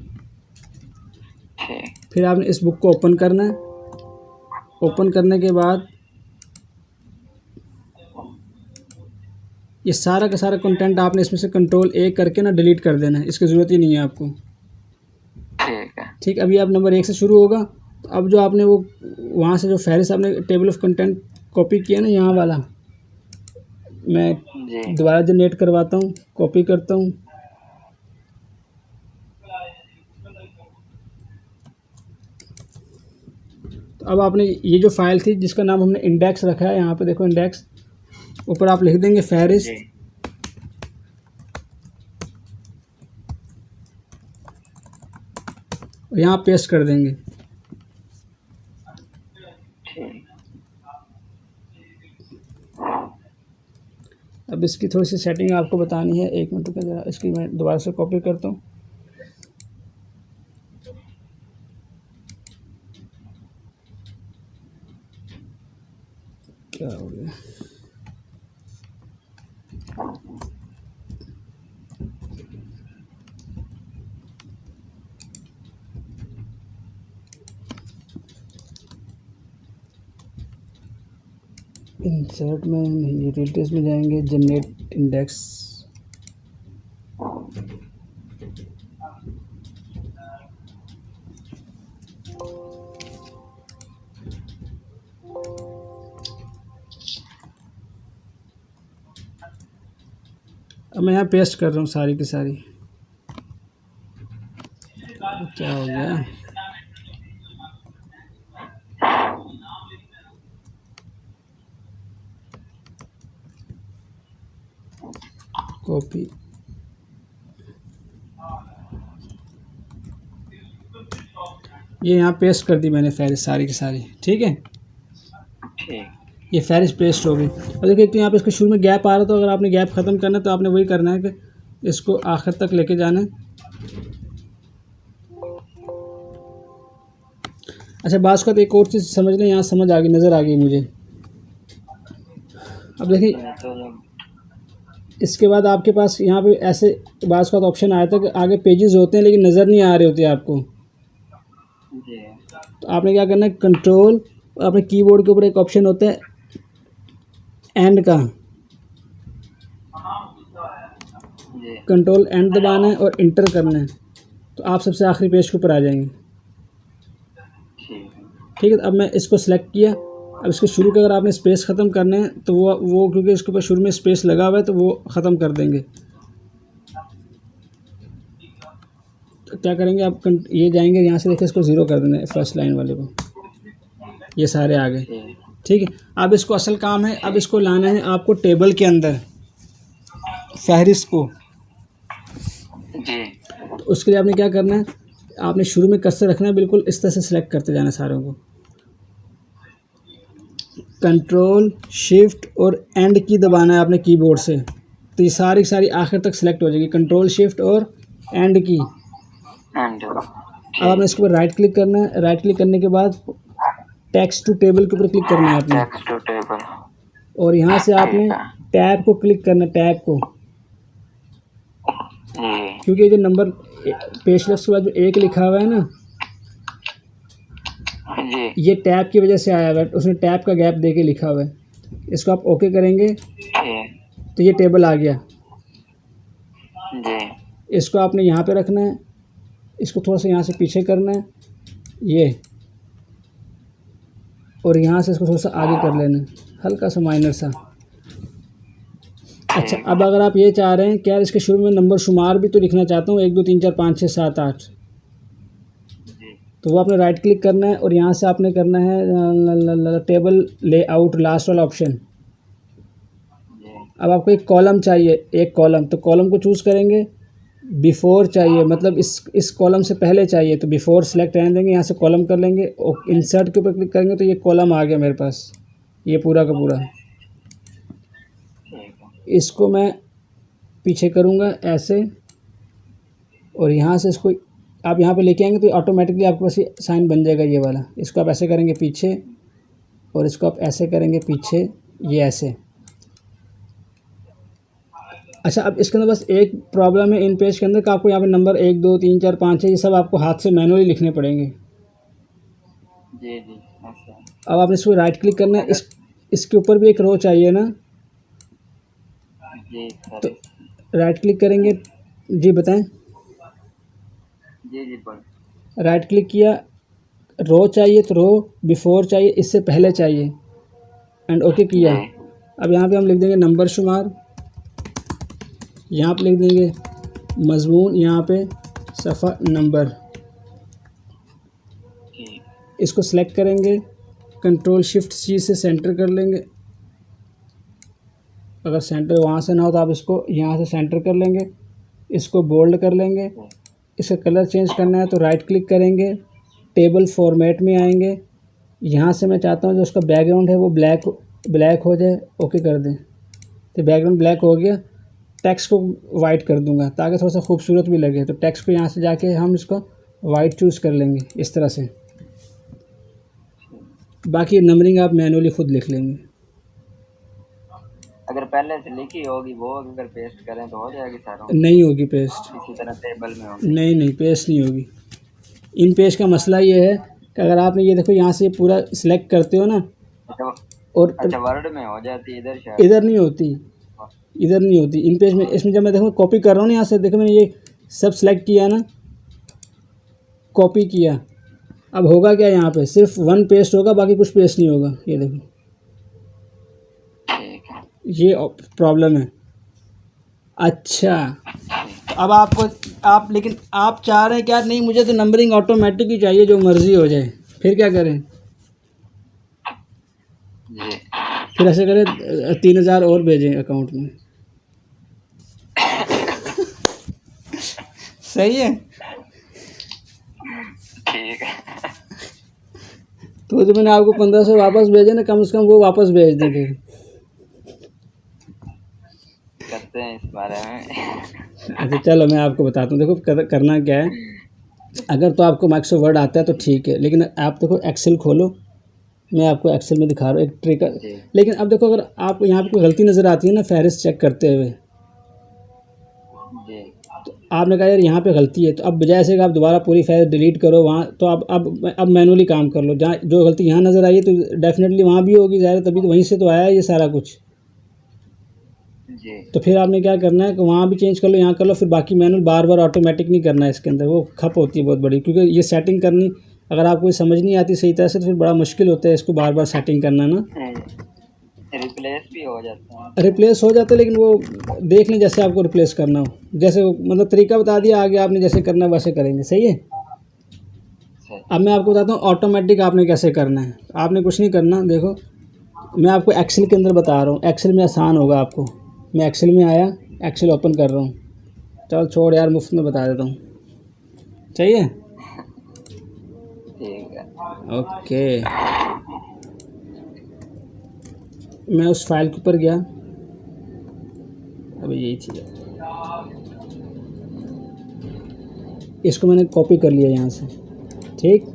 ठीक फिर आपने इस बुक को ओपन करना है, ओपन करने के बाद ये सारा का सारा कंटेंट आपने इसमें से Ctrl+A करके ना डिलीट कर देना है, इसकी ज़रूरत ही नहीं है आपको। ठीक है। ठीक, अभी आप नंबर 1 से शुरू होगा, तो अब जो आपने वो वहाँ से जो फहरिस्त आपने टेबल ऑफ कंटेंट कॉपी किया ना, यहाँ वाला, मैं जी दोबारा जनरेट करवाता हूँ, कॉपी करता हूँ, तो अब आपने ये जो फाइल थी जिसका नाम हमने इंडेक्स रखा है, यहाँ पे देखो इंडेक्स, ऊपर आप लिख देंगे फहरिस्त, जी और यहाँ पेस्ट कर देंगे। ठीक अब इसकी थोड़ी सी सेटिंग आपको बतानी है, एक मिनट का ज़रा, इसकी मैं दोबारा से कॉपी करता हूँ। क्या हो गया, इंसर्ट में नहीं, डिटेल्स में जाएंगे, जनरेट इंडेक्स, अब मैं यहाँ पेस्ट कर रहा हूँ सारी की सारी। क्या हो गया, कॉपी, ये यहाँ पेस्ट कर दी मैंने फहरिस्त सारी की सारी। ठीक है, ठीक ये फहरिस्त पेस्ट हो गई। और देखिए, तो यहाँ पे इसके शुरू में गैप आ रहा, तो अगर आपने गैप ख़त्म करना है तो आपने वही करना है कि इसको आखिर तक लेके जाना है। अच्छा, बात का तो एक और चीज़ समझ लें, यहाँ समझ आ गई, नज़र आ गई मुझे। अब देखिए, तो इसके बाद आपके पास यहाँ पे ऐसे बात का ऑप्शन आया था कि आगे पेजेस होते हैं लेकिन नज़र नहीं आ रहे होते आपको, जी तो आपने क्या करना है, कंट्रोल और अपने कीबोर्ड के ऊपर एक ऑप्शन होता है एंड का, जी कंट्रोल एंड दबाना है और इंटर करना है। तो आप सबसे आखिरी पेज के ऊपर आ जाएंगे। ठीक है। ठीक है, अब मैं इसको सेलेक्ट किया। अब इसके शुरू के अगर आपने स्पेस ख़त्म करने हैं तो वो क्योंकि इसके ऊपर शुरू में स्पेस लगा हुआ है तो वो ख़त्म कर देंगे। तो क्या करेंगे आप, ये जाएंगे यहाँ से, देखिए इसको ज़ीरो कर देना है, फर्स्ट लाइन वाले को, ये सारे आ गए। ठीक। ठीक है, अब इसको असल काम है, अब इसको लाना है आपको टेबल के अंदर, फहरिस्त को। जी। तो उसके लिए आपने क्या करना है, आपने शुरू में कर्सर रखना है, बिल्कुल इस तरह से सिलेक्ट करते जाना सारों को। कंट्रोल शिफ्ट और एंड की दबाना है आपने कीबोर्ड से, तो ये सारी सारी आखिर तक सिलेक्ट हो जाएगी, कंट्रोल शिफ्ट और एंड की। एंड। अब आपने इसके ऊपर राइट क्लिक करना है, राइट क्लिक करने के बाद टेक्स्ट टू टेबल के ऊपर क्लिक करना है आपने, टेक्स्ट टू टेबल। और यहाँ से आपने टैब को क्लिक करना है, टैब को, क्योंकि ये जो नंबर पेज लेफ्ट के बाद जो 1 लिखा हुआ है ना, जी। ये टैब की वजह से आया हुआ है, उसने टैब का गैप दे के लिखा हुआ है। इसको आप ओके करेंगे तो ये टेबल आ गया। जी। इसको आपने यहाँ पे रखना है, इसको थोड़ा सा यहाँ से पीछे करना है ये, और यहाँ से इसको थोड़ा सा आगे कर लेना है, हल्का सा माइनर सा। अच्छा, अब अगर आप ये चाह रहे हैं कि यार इसके शुरू में नंबर शुमार भी तो लिखना चाहता हूँ, 1 2 3 4 5 6 7 8, तो वो आपने राइट क्लिक करना है और यहाँ से आपने करना है टेबल लेआउट, लास्ट वाला ऑप्शन। अब आपको एक कॉलम चाहिए, एक कॉलम, तो कॉलम को चूज़ करेंगे। बिफोर चाहिए, मतलब इस कॉलम से पहले चाहिए, तो बिफोर सेलेक्ट रहने देंगे, यहाँ से कॉलम कर लेंगे और इंसर्ट के ऊपर क्लिक करेंगे तो ये कॉलम आ गया मेरे पास, ये पूरा का पूरा। इसको मैं पीछे करूँगा ऐसे, और यहाँ से इसको आप यहाँ पे लेके आएंगे तो ऑटोमेटिकली आपके पास ये साइन बन जाएगा, ये वाला। इसको आप ऐसे करेंगे पीछे, और इसको आप ऐसे करेंगे पीछे, ये ऐसे। अच्छा, अब इसके अंदर बस एक प्रॉब्लम है इन पेज के अंदर, कि आपको यहाँ पे नंबर 1 2 3 4 5 6 ये सब आपको हाथ से मैनुअली लिखने पड़ेंगे। जी जी। अच्छा। अब आपने इसको राइट क्लिक करना है, इसके ऊपर भी एक रो चाहिए ना, जी तो राइट क्लिक करेंगे। जी बताएं। जी जी बोल। राइट क्लिक किया, रो चाहिए तो रो, बिफोर चाहिए, इससे पहले चाहिए, एंड ओके किया। अब यहाँ पे हम लिख देंगे नंबर शुमार, यहाँ पे लिख देंगे मजमून, यहाँ पे सफ़ा नंबर। इसको सेलेक्ट करेंगे, कंट्रोल शिफ्ट सी से सेंटर कर लेंगे। अगर सेंटर वहाँ से ना हो तो आप इसको यहाँ से सेंटर कर लेंगे, इसको बोल्ड कर लेंगे। इसका कलर चेंज करना है तो राइट क्लिक करेंगे, टेबल फॉर्मेट में आएंगे। यहाँ से मैं चाहता हूँ जो उसका बैकग्राउंड है वो ब्लैक हो जाए, ओके कर दें। तो बैकग्राउंड ब्लैक हो गया, टेक्स्ट को वाइट कर दूंगा ताकि थोड़ा सा खूबसूरत भी लगे। तो टेक्स्ट को यहाँ से जाके हम इसको वाइट चूज़ कर लेंगे इस तरह से। बाकी नंबरिंग आप मैनुअली खुद लिख लेंगे। अगर पहले से लिखी होगी वो अगर पेस्ट करें तो हो जाएगी सारा? नहीं होगी पेस्ट, इसी तरह टेबल में होगी। नहीं पेस्ट नहीं होगी। इन पेज का मसला ये है कि अगर आपने ये देखो यहाँ से पूरा सिलेक्ट करते हो ना, और अच्छा वर्ड में हो जाती, इधर शायद इधर नहीं होती, इधर नहीं होती इन पेज में। इसमें जब मैं देखो कॉपी कर रहा हूँ ना, यहाँ से देखो मैंने ये सब सिलेक्ट किया ना, कॉपी किया, अब होगा क्या, यहाँ पे सिर्फ 1 पेस्ट होगा, बाकी कुछ पेस्ट नहीं होगा। ये देखो ये प्रॉब्लम है। अच्छा, अब आप लेकिन आप चाह रहे हैं क्या, नहीं मुझे तो नंबरिंग ऑटोमेटिक ही चाहिए, जो मर्ज़ी हो जाए, फिर क्या करें? फिर ऐसे करें 3000 और भेजें अकाउंट में। सही है, ठीक है। तो जो मैंने आपको 1500 वापस भेजे ना, कम से कम वो वापस भेज दें। फिर करते हैं इस बारे में। अच्छा चलो मैं आपको बताता हूँ। देखो करना क्या है, अगर तो आपको माइक्रोसॉफ्ट वर्ड आता है तो ठीक है, लेकिन आप देखो एक्सेल खोलो, मैं आपको एक्सेल में दिखा रहा हूँ एक ट्रिक। लेकिन अब देखो अगर आप यहाँ पे कोई गलती नज़र आती है ना फहरिस्त चेक करते हुए, तो आपने कहा यार यहाँ पे गलती है, तो अब बजाय से कि आप दोबारा पूरी फहरिस्त डिलीट करो वहाँ, तो अब मैनुअली काम कर लो। जहाँ जो गलती यहाँ नज़र आई है तो डेफिनेटली वहाँ भी होगी, ज़ाहिर तभी तो वहीं से तो आया है ये सारा कुछ। जी तो फिर आपने क्या करना है कि वहाँ भी चेंज कर लो, यहाँ कर लो, फिर बाकी मैनुअल बार बार ऑटोमेटिक नहीं करना है इसके अंदर, वो खप होती है बहुत बड़ी, क्योंकि ये सेटिंग करनी अगर आपको समझ नहीं आती सही तरह से तो फिर बड़ा मुश्किल होता है इसको बार बार सेटिंग करना ना। रिप्लेस भी हो जाता है। रिप्लेस हो जाता है लेकिन वो देख लें जैसे आपको रिप्लेस करना हो, जैसे मतलब तरीका बता दिया, आगे आपने जैसे करना है वैसे करेंगे, सही है। सही। अब मैं आपको बताता हूँ ऑटोमेटिक आपने कैसे करना है। आपने कुछ नहीं करना, देखो मैं आपको एक्सेल के अंदर बता रहा हूँ, एक्सेल में आसान होगा आपको। मैं एक्सेल में आया, एक्सेल ओपन कर रहा हूँ, चल छोड़ यार, मुफ्त में बता देता हूँ, चाहिए। ठीक है। ओके, मैं उस फाइल के ऊपर गया, अभी यही चीज़ है, इसको मैंने कॉपी कर लिया यहाँ से, ठीक।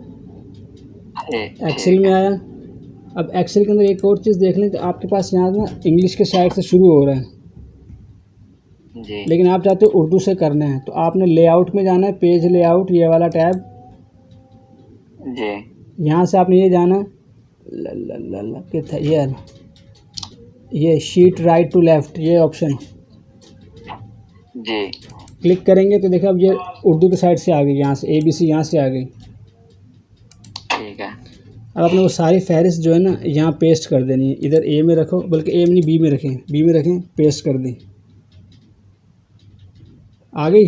एक्सेल ठीक में है। आया, अब एक्सेल के अंदर एक और चीज़ देख लें कि आपके पास यहाँ ना इंग्लिश के साइड से शुरू हो रहा है, जी लेकिन आप चाहते हो उर्दू से करना है, तो आपने लेआउट में जाना है, पेज लेआउट, ये वाला टैब, जी यहाँ से आपने ये जाना है, क्या था ये शीट राइट टू लेफ़्ट, ये ऑप्शन जी क्लिक करेंगे तो देखो अब ये उर्दू की साइड से आ गई, यहाँ से ABC यहाँ से आ गई। ठीक है। अब आपने वो सारी फहरिस्त जो है ना यहाँ पेस्ट कर देनी है, इधर A में रखो, बल्कि A में नहीं B में रखें, B में रखें, पेस्ट कर दी, आ गई।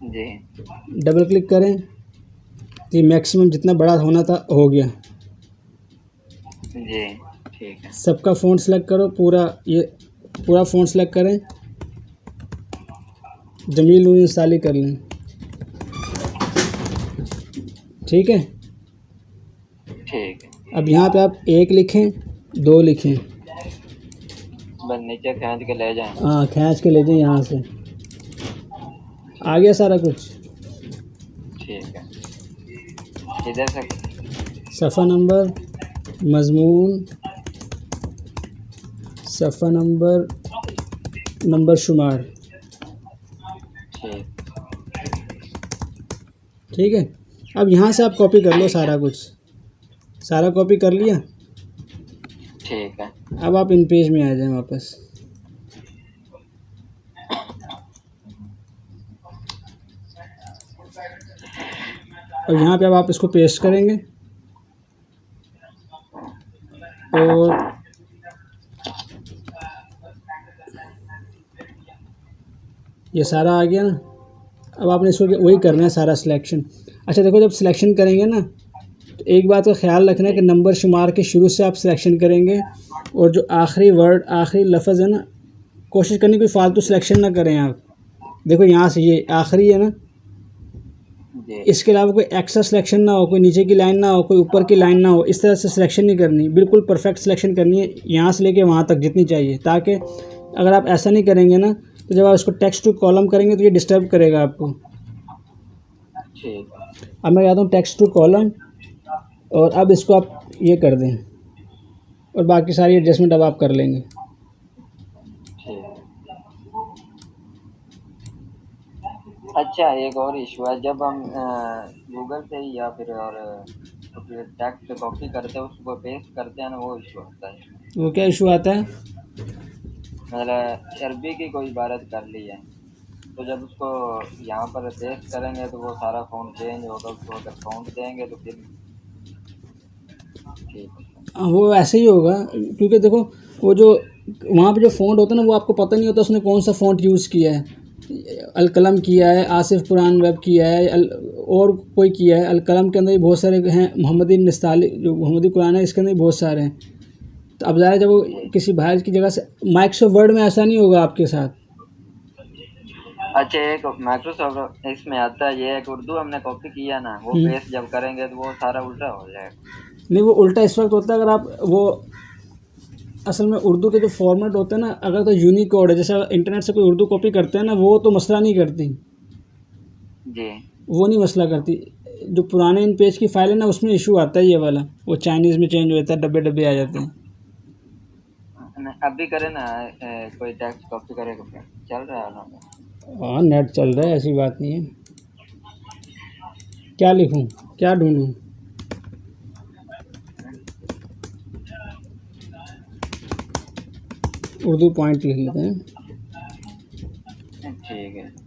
जी डबल क्लिक करें तो ये मैक्सिमम जितना बड़ा होना था हो गया। जी ठीक है। सबका फ़ॉन्ट सेलेक्ट करो, पूरा फ़ॉन्ट सेलेक्ट करें, जमील नूरी इंसाली कर लें, ठीक है। ठीक है। अब यहाँ पे आप 1 लिखें, 2 लिखें, बस नीचे खींच के ले जाएं। हाँ खींच के ले जाएं यहाँ से, आ गया सारा कुछ। ठीक है। इधर से सफ़ा नंबर, मज़मून, सफ़ा नंबर, नंबर शुमार, ठीक। ठीक है। अब यहाँ से आप कॉपी कर लो सारा कुछ, सारा कॉपी कर लिया। ठीक है। अब आप इन पेज में आ जाएं वापस, और यहाँ पे अब आप इसको पेस्ट करेंगे, और ये सारा आ गया ना। अब आपने इसको वही करना है सारा सिलेक्शन। अच्छा देखो, जब सिलेक्शन करेंगे ना तो एक बात का ख्याल रखना है कि नंबर शुमार के शुरू से आप सिलेक्शन करेंगे, और जो आखिरी वर्ड, आखिरी लफ्ज़ है ना, कोशिश करनी कोई फालतू सिलेक्शन ना करें आप। देखो यहाँ से ये आखिरी है ना, जी इसके अलावा कोई एक्स्ट्रा सिलेक्शन ना हो, कोई नीचे की लाइन ना हो, कोई ऊपर की लाइन ना हो, इस तरह से सिलेक्शन नहीं करनी, बिल्कुल परफेक्ट सिलेक्शन करनी है यहाँ से लेके वहाँ तक जितनी चाहिए, ताकि अगर आप ऐसा नहीं करेंगे ना तो जब आप इसको टेक्स्ट टू कॉलम करेंगे तो ये डिस्टर्ब करेगा आपको। ठीक है। अब मैं कहता हूँ टेक्स्ट टू कॉलम, और अब इसको आप ये कर दें, और बाकी सारी एडजस्टमेंट अब आप कर लेंगे। ठीक। अच्छा, एक और इशू है, जब हम गूगल से ही या फिर और टेक्स्ट कॉपी करते हैं उसको पेस्ट करते हैं ना, वो इशू होता है। वो क्या इशू आता है? मतलब अरबी की कोई इबारत कर ली है, तो जब उसको यहाँ पर पेस्ट करेंगे तो वो सारा फ़ॉन्ट चेंज होगा, उसको अगर फ़ॉन्ट देंगे तो फिर ठीक है। वो ऐसे ही होगा, क्योंकि देखो वो जो वहाँ पे जो फ़ॉन्ट होता है ना, वो आपको पता नहीं होता उसने कौन सा फ़ॉन्ट यूज़ किया है। अलकलम किया है, आसिफ कुरान वेब किया है, और कोई किया है। अलकलम के अंदर भी बहुत सारे हैं, मोहम्मदी निस्ताली जो मोहम्मदी कुरान है इसके अंदर भी बहुत सारे हैं। तो अब ज़ाहिर जब वो किसी बाहर की जगह से, माइक्रोसॉफ्ट वर्ड में ऐसा नहीं होगा आपके साथ। अच्छा, एक माइक्रोसॉफ्ट इसमें आता है, ये एक उर्दू हमने कॉपी किया ना, वो पेस्ट जब करेंगे तो वो सारा उल्टा हो जाएगा। नहीं, वो उल्टा इस वक्त होता है अगर आप वो असल में उर्दू के जो फॉर्मेट होते हैं ना, अगर तो यूनिकोड है, जैसे इंटरनेट से कोई उर्दू कॉपी करते हैं ना, वो तो मसला नहीं करती, जी वो नहीं मसला करती। जो पुराने इन पेज की फाइल है ना, उसमें इशू आता है ये वाला, वो चाइनीज़ में चेंज हो जाता है, डब्बे डब्बे आ जाते हैं। अभी करे ना, कोई टेक्स्ट कॉपी करेगा फिर चल रहा है ना। हाँ नेट चल रहा है, ऐसी बात नहीं है। क्या लिखूं, क्या ढूंढूं? उर्दू पॉइंट लिख लेते हैं। ठीक है।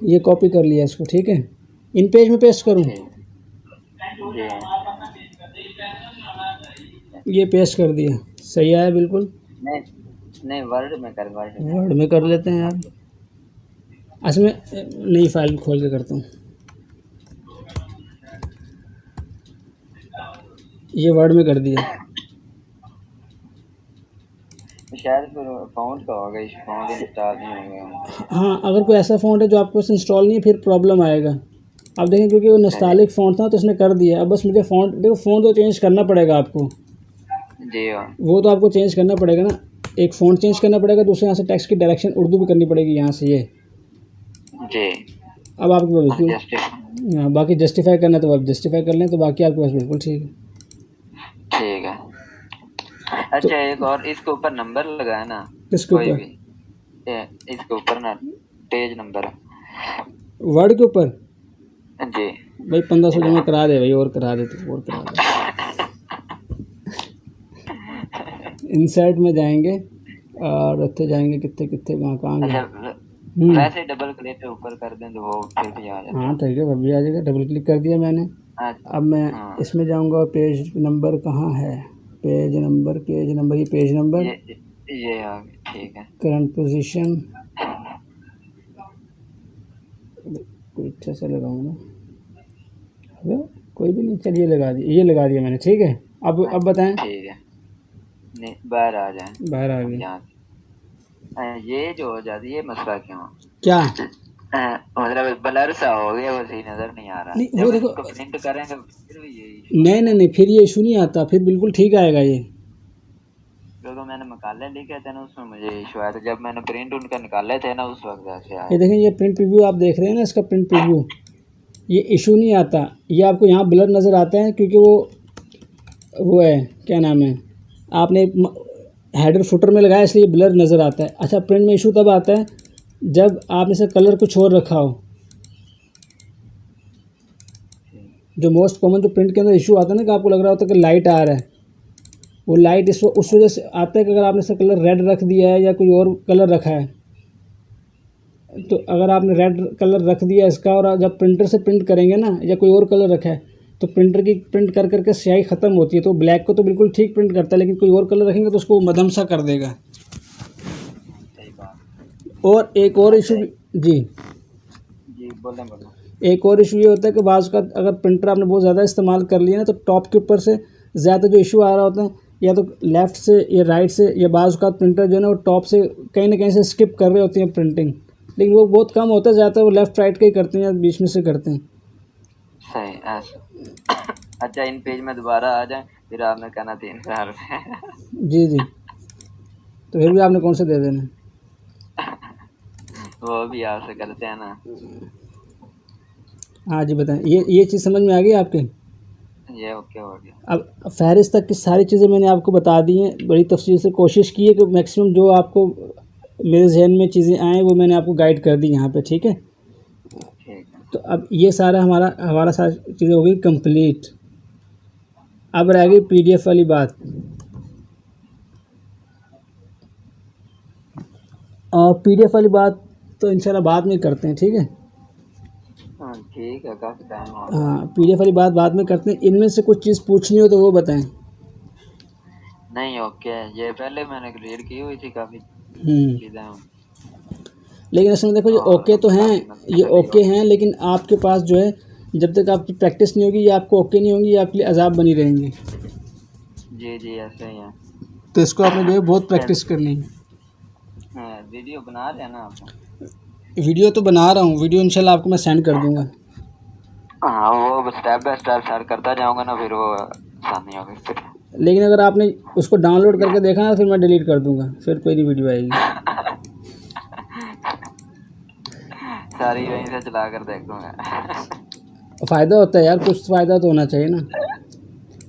ये कॉपी कर लिया इसको, ठीक है। इन पेज में पेस्ट करूँ? ठीक जी। ये पेस्ट कर दिया, सही आया बिल्कुल। नहीं नहीं, वर्ड में कर, वर्ड में कर लेते हैं यार। अच्छा मैं नई फाइल खोल के करता हूँ। ये वर्ड में कर दिया। शायद फिर फ़ॉन्ट का होगा, इस फ़ॉन्ट इंस्टॉल नहीं होगा। हाँ, अगर कोई ऐसा फ़ॉन्ट है जो आपको इंस्टॉल नहीं है फिर प्रॉब्लम आएगा। अब देखें क्योंकि वो नॉस्टैल्जिक फ़ॉन्ट था तो उसने कर दिया। अब बस मुझे फ़ॉन्ट, देखो फ़ॉन्ट तो चेंज करना पड़ेगा आपको, जी हाँ। वो तो आपको चेंज करना पड़ेगा ना। एक फ़ॉन्ट चेंज करना पड़ेगा, दूसरे यहाँ से टेक्स्ट की डायरेक्शन उर्दू भी करनी पड़ेगी यहाँ से ये। जी। अब आपके पास बिल्कुल, जस्ट हाँ, बाकी जस्टिफाई करना है तो आप जस्टिफाई कर लें, तो बाकी आपके पास बिल्कुल ठीक है। ठीक है। तो अच्छा एक और, इसके ऊपर नंबर लगा है ना किसके कोई ऊपर? भी, इसके ऊपर ना पेज नंबर। वर्ड के ऊपर? जी। भाई 1500 जमा करा दे भाई, और करा दे तो और करा दे। इंसर्ट में जाएंगे और उत्थे जाएंगे, कितने कितने कहाँ गए। अच्छा वैसे डबल क्लिक पे ऊपर कर दें तो वो फिर भी आ जाता है। हाँ ठीक है, भाई आ जाएगा। डबल क्लिक कर दिया मैंने। अच्छा, अब मैं हाँ इसमें जाऊंगा, पेज नंबर कहाँ है? पेज नंबर, पेज नंबर, ये पेज नंबर, ये आ गया, ठीक है। करंट पोजीशन, कोई अच्छा सा लगाऊंगा। अबे कोई भी नहीं, चलिए लगा दिया, ये लगा दिया मैंने, ठीक है। अब बताएं। ठीक है, नहीं बाहर आ जाए बाहर आ अब गई। यहाँ से। ये जो हो जाती है, मसला क्यों? क्या? मतलब ब्लर सा हो गया, वो सही नजर नहीं आ रहा। नहीं वो जब देखो, इसको प्रिंट करेंगे फिर भी यही issue नहीं आएगा। नहीं नहीं, फिर ये इशू नहीं आता, फिर बिल्कुल ठीक आएगा ये। क्योंकि मैंने मकाले लिखे थे ना, उसमें मुझे इशू आया था। जब मैंने प्रिंट उनका निकाले थे ना, उस वक्त ऐसे आया। ये देखें, ये प्रिंट प्रीव्यू आप देख रहे हैं ना, इसका प्रिंट प्रीव्यू, ये इशू नहीं आता। ये आपको यहाँ ब्लर नज़र आता है क्योंकि वो है, क्या नाम है, आपने हेडर फुटर में लगाया इसलिए ब्लर नज़र आता है। अच्छा, प्रिंट में इशू तब आता है जब आपने इसे कलर कुछ और रखा हो। जो मोस्ट कॉमन जो प्रिंट के अंदर इशू आता है ना, कि आपको लग रहा होता है कि लाइट आ रहा है, वो लाइट उस वजह से आता है कि अगर आपने इसका कलर रेड रख दिया है या कोई और कलर रखा है, तो अगर आपने रेड कलर रख दिया इसका और जब प्रिंटर से प्रिंट करेंगे ना, या कोई और कलर रखा है, तो प्रिंटर की प्रिंट कर करके स्याही ख़त्म होती है। तो ब्लैक को तो बिल्कुल ठीक प्रिंट करता है, लेकिन कोई और कलर रखेंगे तो उसको मध्यम सा कर देगा। सही बात। और एक और इशू जी, जी बोलें बोलें। एक और इशू ये होता है कि बाज़ का अगर प्रिंटर आपने बहुत ज़्यादा इस्तेमाल कर लिया ना, तो टॉप के ऊपर से ज़्यादा जो इशू आ रहा होता है, या तो लेफ़्ट से या राइट से, या बाज़ का प्रिंटर जो है ना वो टॉप से कहीं ना कहीं से स्किप कर रहे होते हैं प्रिंटिंग, लेकिन वो बहुत कम होता है। ज़्यादातर वो लेफ़्ट राइट का ही करते हैं या बीच में से करते हैं। सही ऐसा। अच्छा इन पेज में दोबारा आ जाए, फिर आपने कहना 3000 रुपये। जी जी, तो फिर भी आपने कौन से दे देना? वो भी आपसे करते हैं ना। हाँ जी बताएं, ये चीज़ समझ में आ गई आपके? ये ओके हो गया। अब फहरिस्त तक की सारी चीज़ें मैंने आपको बता दी हैं, बड़ी तफसील से कोशिश की है कि मैक्सिमम जो आपको मेरे जहन में चीज़ें आएँ वो मैंने आपको गाइड कर दी यहाँ पे, ठीक है। ठीक है। तो अब ये सारा हमारा सारी चीज़ें हो गई कंप्लीट। अब रह गई पीडीएफ वाली बात। और पीडीएफ वाली बात तो इंशाल्लाह बाद में करते हैं, ठीक है। ठीक है, काफ़ी टाइम हो गया। हाँ, पीडीएफ वाली बात बाद में करते हैं। इनमें से कुछ चीज़ पूछनी हो तो वो बताएं। नहीं ओके, ये पहले मैंने क्लियर की हुई थी काफ़ी हम्म, चीज़ें। लेकिन असल में देखो, ये और ओके तो हैं, काफ़ी मसले ये भी ओके हो। हैं, लेकिन आपके पास जो है जब तक आपकी प्रैक्टिस नहीं होगी ये आपको ओके नहीं होंगी, ये आपके लिए अजाब बनी रहेंगी। जी जी ऐसे ही है। तो इसको आपने जो है बहुत प्रैक्टिस करनी है। वीडियो बना रहे हैं ना आप? वीडियो तो बना रहा हूँ, वीडियो इंशाल्लाह आपको मैं सेंड कर दूँगा। हाँ वो स्टेप बाय स्टेप सेट करता जाऊँगा ना, फिर वो आसानी होगी फिर। लेकिन अगर आपने उसको डाउनलोड करके देखा ना, फिर मैं डिलीट कर दूँगा, फिर कोई नहीं वीडियो आएगी। सारी यहीं से चला कर देखूँगा। फ़ायदा होता है यार, कुछ फ़ायदा तो होना चाहिए ना।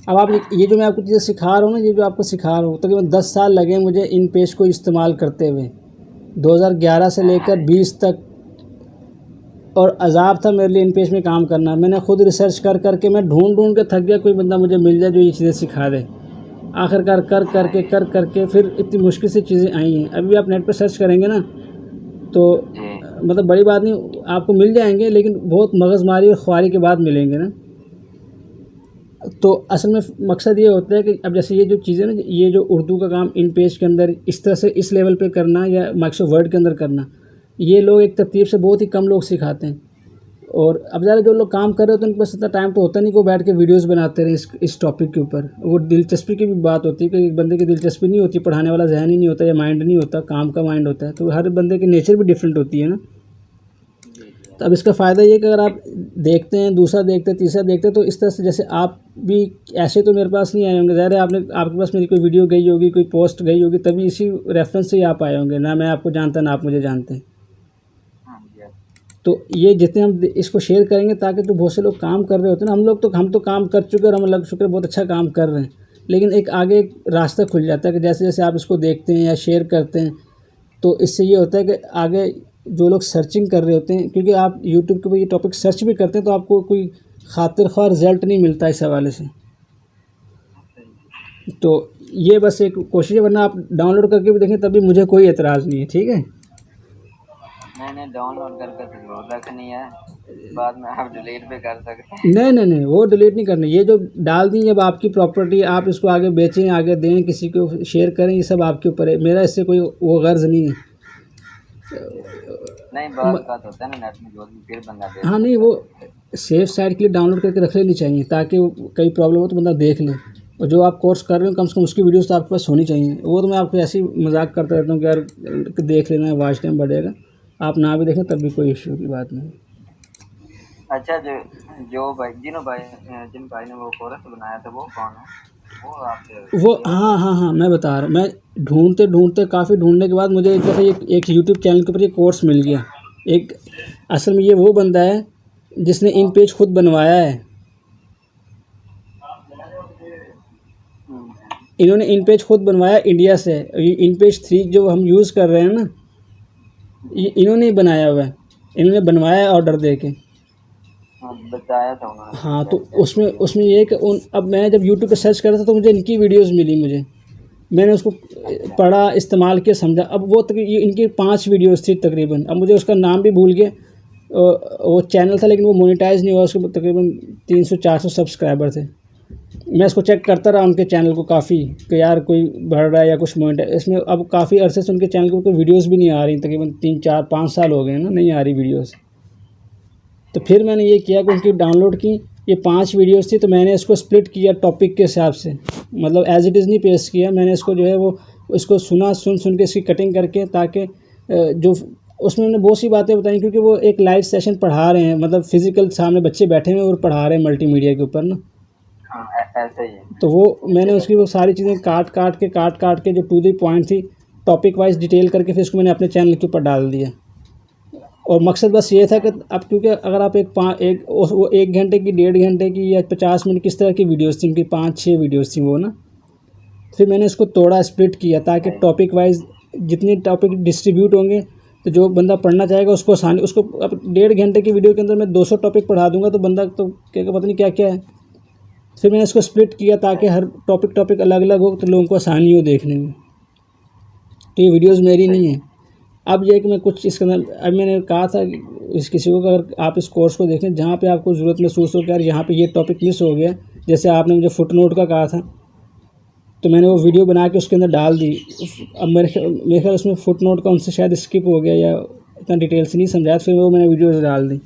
अब आप ये जो मैं आपको चीज़ें सिखा रहा हूँ ना, ये जो आपको सिखा रहा हूँ, तकरीबन 10 साल लगे मुझे इन पेज को इस्तेमाल करते हुए, 2011 से लेकर 20 तक। और अज़ाब था मेरे लिए इन पेज में काम करना। मैंने खुद रिसर्च कर कर के मैं ढूंढ के थक गया, कोई बंदा मुझे मिल जाए जो ये चीज़ें सिखा दे। आखिरकार कर करके फिर इतनी मुश्किल से चीज़ें आई हैं। अभी आप नेट पर सर्च करेंगे ना तो मतलब बड़ी बात नहीं, आपको मिल जाएंगे, लेकिन बहुत मगज़मारी और ख्वारी के बाद मिलेंगे ना। तो असल में मकसद ये होता है कि अब जैसे ये जो चीज़ें ना, ये जो उर्दू का काम इन पेज के अंदर इस तरह से इस लेवल पे करना या माइक्रोसॉफ्ट वर्ड के अंदर करना, ये लोग एक तरतीब से बहुत ही कम लोग सिखाते हैं। और अब ज़्यादा जो लोग काम कर रहे होते हैं उनके पास इतना टाइम तो होता नहीं कि वो बैठ के वीडियोस बनाते रहे इस टॉपिक के ऊपर। वो दिलचस्पी की भी बात होती है कि एक बंदे की दिलचस्पी नहीं होती, पढ़ाने वाला जहन ही नहीं होता या माइंड नहीं होता, काम का माइंड होता है। तो हर बंदे की नेचर भी डिफरेंट होती है ना। तो अब इसका फ़ायदा ये कि अगर आप देखते हैं, दूसरा देखते हैं, तीसरा देखते हैं, तो इस तरह से जैसे आप भी ऐसे तो मेरे पास नहीं आए होंगे, ज़ाहिर है आपके पास मेरी कोई वीडियो गई होगी, कोई पोस्ट गई होगी, तभी इसी रेफरेंस से ही आप आए होंगे। ना मैं आपको जानता, ना आप मुझे जानते हैं। तो ये जितने हम इसको शेयर करेंगे, ताकि तो बहुत से लोग काम कर रहे होते हैं ना, हम तो काम कर चुके और हम अल्लाह का शुक्र बहुत अच्छा काम कर रहे हैं, लेकिन एक आगे एक रास्ता खुल जाता है कि जैसे जैसे आप इसको देखते हैं या शेयर करते हैं, तो इससे ये होता है कि आगे जो लोग सर्चिंग कर रहे होते हैं, क्योंकि आप यूट्यूब के ऊपर ये टॉपिक सर्च भी करते हैं तो आपको कोई खातिर ख्वाह रिज़ल्ट नहीं मिलता इस हवाले से। तो ये बस एक कोशिश है, वरना आप डाउनलोड करके भी देखें तभी मुझे कोई एतराज़ नहीं है, ठीक है। मैंने डाउनलोड करके तो जरूर रखनी है, बाद में आप डिलीट भी कर सकते हैं। नहीं, वो डिलीट नहीं करनी। ये जो डाल दी अब आपकी प्रॉपर्टी, आप इसको आगे बेचें, आगे दें, किसी को शेयर करें, ये सब आपके ऊपर है। मेरा इससे कोई वो गर्ज नहीं है। नहीं, बात होता है ना नेट में जो भी फिर बंदा देख। हाँ नहीं, वो सेफ साइड के लिए डाउनलोड करके रख लेनी चाहिए, ताकि कई प्रॉब्लम हो तो बंदा देख ले। और जो आप कोर्स कर रहे हो कम से कम उसकी वीडियोस तो आपके पास होनी चाहिए। वो तो मैं आपको ऐसे ही मजाक करता रहता हूँ कि यार देख लेना है, वॉच टाइम बढ़ेगा। आप ना भी देखें तब भी कोई इश्यू की बात नहीं। अच्छा, जो भाई जिन भाई ने वो कोर्स बनाया था वो कौन है? वो आपके वो हाँ, मैं बता रहा हूँ। मैं ढूंढते काफ़ी ढूंढने के बाद मुझे एक दफ़ा एक यूट्यूब चैनल के ऊपर ये कोर्स मिल गया। एक असल में ये वो बंदा है जिसने इन पेज खुद बनवाया है। इन्होंने इन पेज खुद बनवाया इंडिया से। इन पेज 3 जो हम यूज़ कर रहे हैं ना, ये इन्होंने ही बनाया हुआ है। इन्होंने बनवाया ऑर्डर दे के। बताया था उन्होंने। हाँ, तो उसमें ये है कि अब मैं जब यूट्यूब पे सर्च कर रहा था तो मुझे इनकी वीडियोस मिली। मैंने उसको पढ़ा, इस्तेमाल किया, समझा। अब वो इनकी 5 वीडियोस थी तकरीबन। अब मुझे उसका नाम भी भूल गया। वो चैनल था लेकिन वो मोनेटाइज नहीं हुआ। उसके तकरीबन 300-400 सब्सक्राइबर थे। मैं इसको चेक करता रहा उनके चैनल को काफ़ी, कि यार कोई बढ़ रहा है या कुछ मोनेटाइज। इसमें अब काफ़ी अरसे से उनके चैनल को कोई वीडियोज़ भी नहीं आ रही। तकरीबन 3-4-5 साल हो गए ना, नहीं आ रही वीडियोज़। तो फिर मैंने ये किया कि उनकी डाउनलोड की। ये 5 वीडियोस थी, तो मैंने इसको स्प्लिट किया टॉपिक के हिसाब से। मतलब एज़ इट इज़ नहीं पेस्ट किया मैंने इसको, जो है वो इसको सुन के इसकी कटिंग करके, ताकि जो उसमें उन्होंने बहुत सी बातें बताई, क्योंकि वो एक लाइव सेशन पढ़ा रहे हैं, मतलब फ़िज़िकल सामने बच्चे बैठे हुए और पढ़ा रहे हैं मल्टीमीडिया के ऊपर ना। हाँ, ऐसे ही है। तो वो मैंने उसकी वो सारी चीज़ें काट के जो टू द पॉइंट थी, टॉपिक वाइज डिटेल करके फिर उसको मैंने अपने चैनल के ऊपर डाल दिया। और मकसद बस ये था कि अब क्योंकि अगर आप वो 1 घंटे की, 1.5 घंटे की या 50 मिनट किस तरह की वीडियोस थी, उनकी 5-6 वीडियोस थी वो ना। फिर मैंने इसको तोड़ा, स्प्लिट किया, ताकि टॉपिक वाइज जितने टॉपिक डिस्ट्रीब्यूट होंगे तो जो बंदा पढ़ना चाहेगा उसको आसानी। उसको अब 1.5 घंटे की वीडियो के अंदर मैं 200 टॉपिक पढ़ा दूंगा तो बंदा तो क्या पता नहीं क्या क्या है। फिर मैंने इसको स्प्लिट किया ताकि हर टॉपिक अलग अलग हो, तो लोगों को आसानी हो देखने में। तो ये वीडियोज़ मेरी नहीं है। अब ये कि मैं कुछ इसके अंदर, अब मैंने कहा था इस किसी को, अगर आप इस कोर्स को देखें जहाँ पे आपको ज़रूरत महसूस हो कि यार यहाँ पे ये टॉपिक मिस हो गया, जैसे आपने मुझे फुटनोट का कहा था, तो मैंने वो वीडियो बना के उसके अंदर डाल दी। अब मेरे ख्याल उसमें फुटनोट का उनसे शायद स्किप हो गया या इतना डिटेल से नहीं समझाया, फिर वो मैंने वीडियो डाल दी।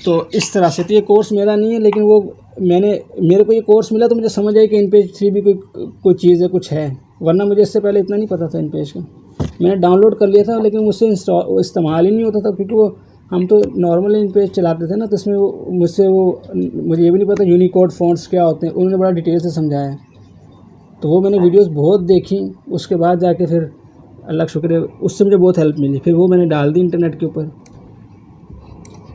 तो इस तरह से तो ये कोर्स मेरा नहीं है, लेकिन वो मेरे को ये कोर्स मिला तो मुझे समझ आई कि इन पेज 3 भी कोई चीज़ है, कुछ है। वरना मुझे इससे पहले इतना नहीं पता था इन पेज का। मैंने डाउनलोड कर लिया था लेकिन मुझसे इस्तेमाल ही नहीं होता था, क्योंकि वो हम तो नॉर्मल इन पेज चलाते थे ना, तो इसमें मुझे ये भी नहीं पता यूनिकोड फ़ॉन्ट्स क्या होते हैं। उन्होंने बड़ा डिटेल से समझाया, तो वो मैंने वीडियोस बहुत देखी। उसके बाद जाके फिर अल्लाह का शुक्र है उससे मुझे बहुत हेल्प मिली। फिर वो मैंने डाल दी इंटरनेट के ऊपर।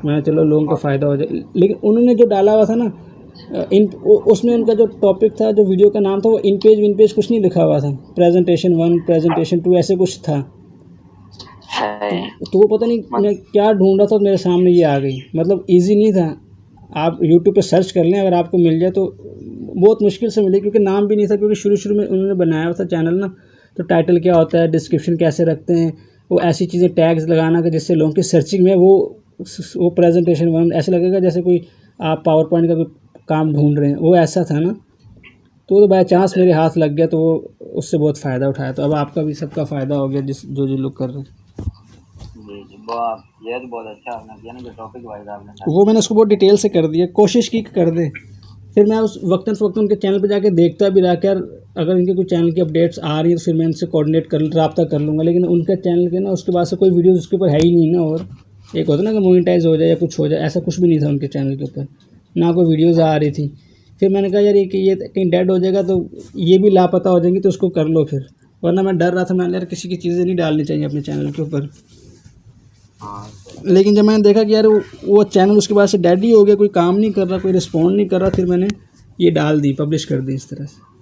मैं चलो लोगों को फ़ायदा हो जाए। लेकिन उन्होंने जो डाला हुआ था ना, उसमें उनका जो टॉपिक था, जो वीडियो का नाम था, वो इन पेज विन पेज कुछ नहीं लिखा हुआ था, प्रेजेंटेशन 1 प्रेजेंटेशन 2 ऐसे कुछ था। तो वो पता नहीं मैं क्या ढूंढ रहा था, मेरे सामने ये आ गई। मतलब इजी नहीं था। आप यूट्यूब पे सर्च कर लें, अगर आपको मिल जाए तो बहुत मुश्किल से मिले, क्योंकि नाम भी नहीं था, क्योंकि शुरू में उन्होंने बनाया हुआ था चैनल ना, तो टाइटल क्या होता है, डिस्क्रिप्शन कैसे रखते हैं, वो ऐसी चीज़ें टैग्स लगाना कि जिससे लोगों की सर्चिंग में वो प्रेजेंटेशन 1 ऐसे लगेगा जैसे कोई आप पावर पॉइंट का कोई काम ढूंढ रहे हैं, वो ऐसा था ना। तो बाय चांस मेरे हाथ लग गया, तो वो उससे बहुत फ़ायदा उठाया। तो अब आपका भी सबका फ़ायदा हो गया, जो लोग कर रहे हैं। जी जी, वाह, ये तो बहुत अच्छा आपने किया ना, जो टॉपिक वाइज आपने वो मैंने उसको बहुत डिटेल से कर दिया, कोशिश की कर दे। फिर मैं उस वक्तन उनके चैनल पे जाके देखता भी रहा कि यार अगर इनके कोई चैनल की अपडेट्स आ रही है तो फिर मैं इनसे कोऑर्डिनेट रब्ता कर लूँगा। लेकिन उनके चैनल के ना उसके बाद से कोई वीडियोस उसके ऊपर है ही नहीं ना। और एक होता ना कि मोनेटाइज हो जाए या कुछ हो जाए, ऐसा कुछ भी नहीं था उनके चैनल के ऊपर, ना कोई वीडियोज़ आ रही थी। फिर मैंने कहा यार ये कहीं डेड हो जाएगा तो ये भी लापता हो जाएंगी, तो उसको कर लो फिर। वरना मैं डर रहा था, मैंने यार किसी की चीज़ें नहीं डालनी चाहिए अपने चैनल के ऊपर। लेकिन जब मैंने देखा कि यार वो चैनल उसके बाद से डेड ही हो गया, कोई काम नहीं कर रहा, कोई रिस्पॉन्ड नहीं कर रहा, फिर मैंने ये डाल दी, पब्लिश कर दी इस तरह से।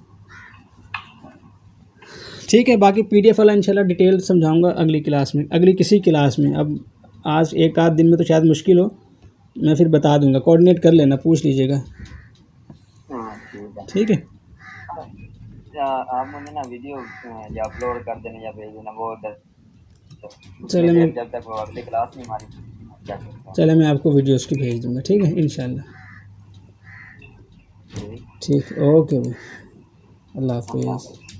ठीक है, बाकी PDF वाला इंशाल्लाह डिटेल समझाऊंगा अगली क्लास में, अगली किसी क्लास में। अब आज एक आध दिन में तो शायद मुश्किल हो, मैं फिर बता दूंगा, कोऑर्डिनेट कर लेना, पूछ लीजिएगा। ठीक है, आप मुझे ना वीडियो या अपलोड कर देना या भेज देना, वो जब तक वो अगली क्लास नहीं हमारी। चले मैं आपको वीडियोस की भेज दूंगा। ठीक है इंशाल्लाह। ठीक, ओके भाई, अल्लाह हाफिज़।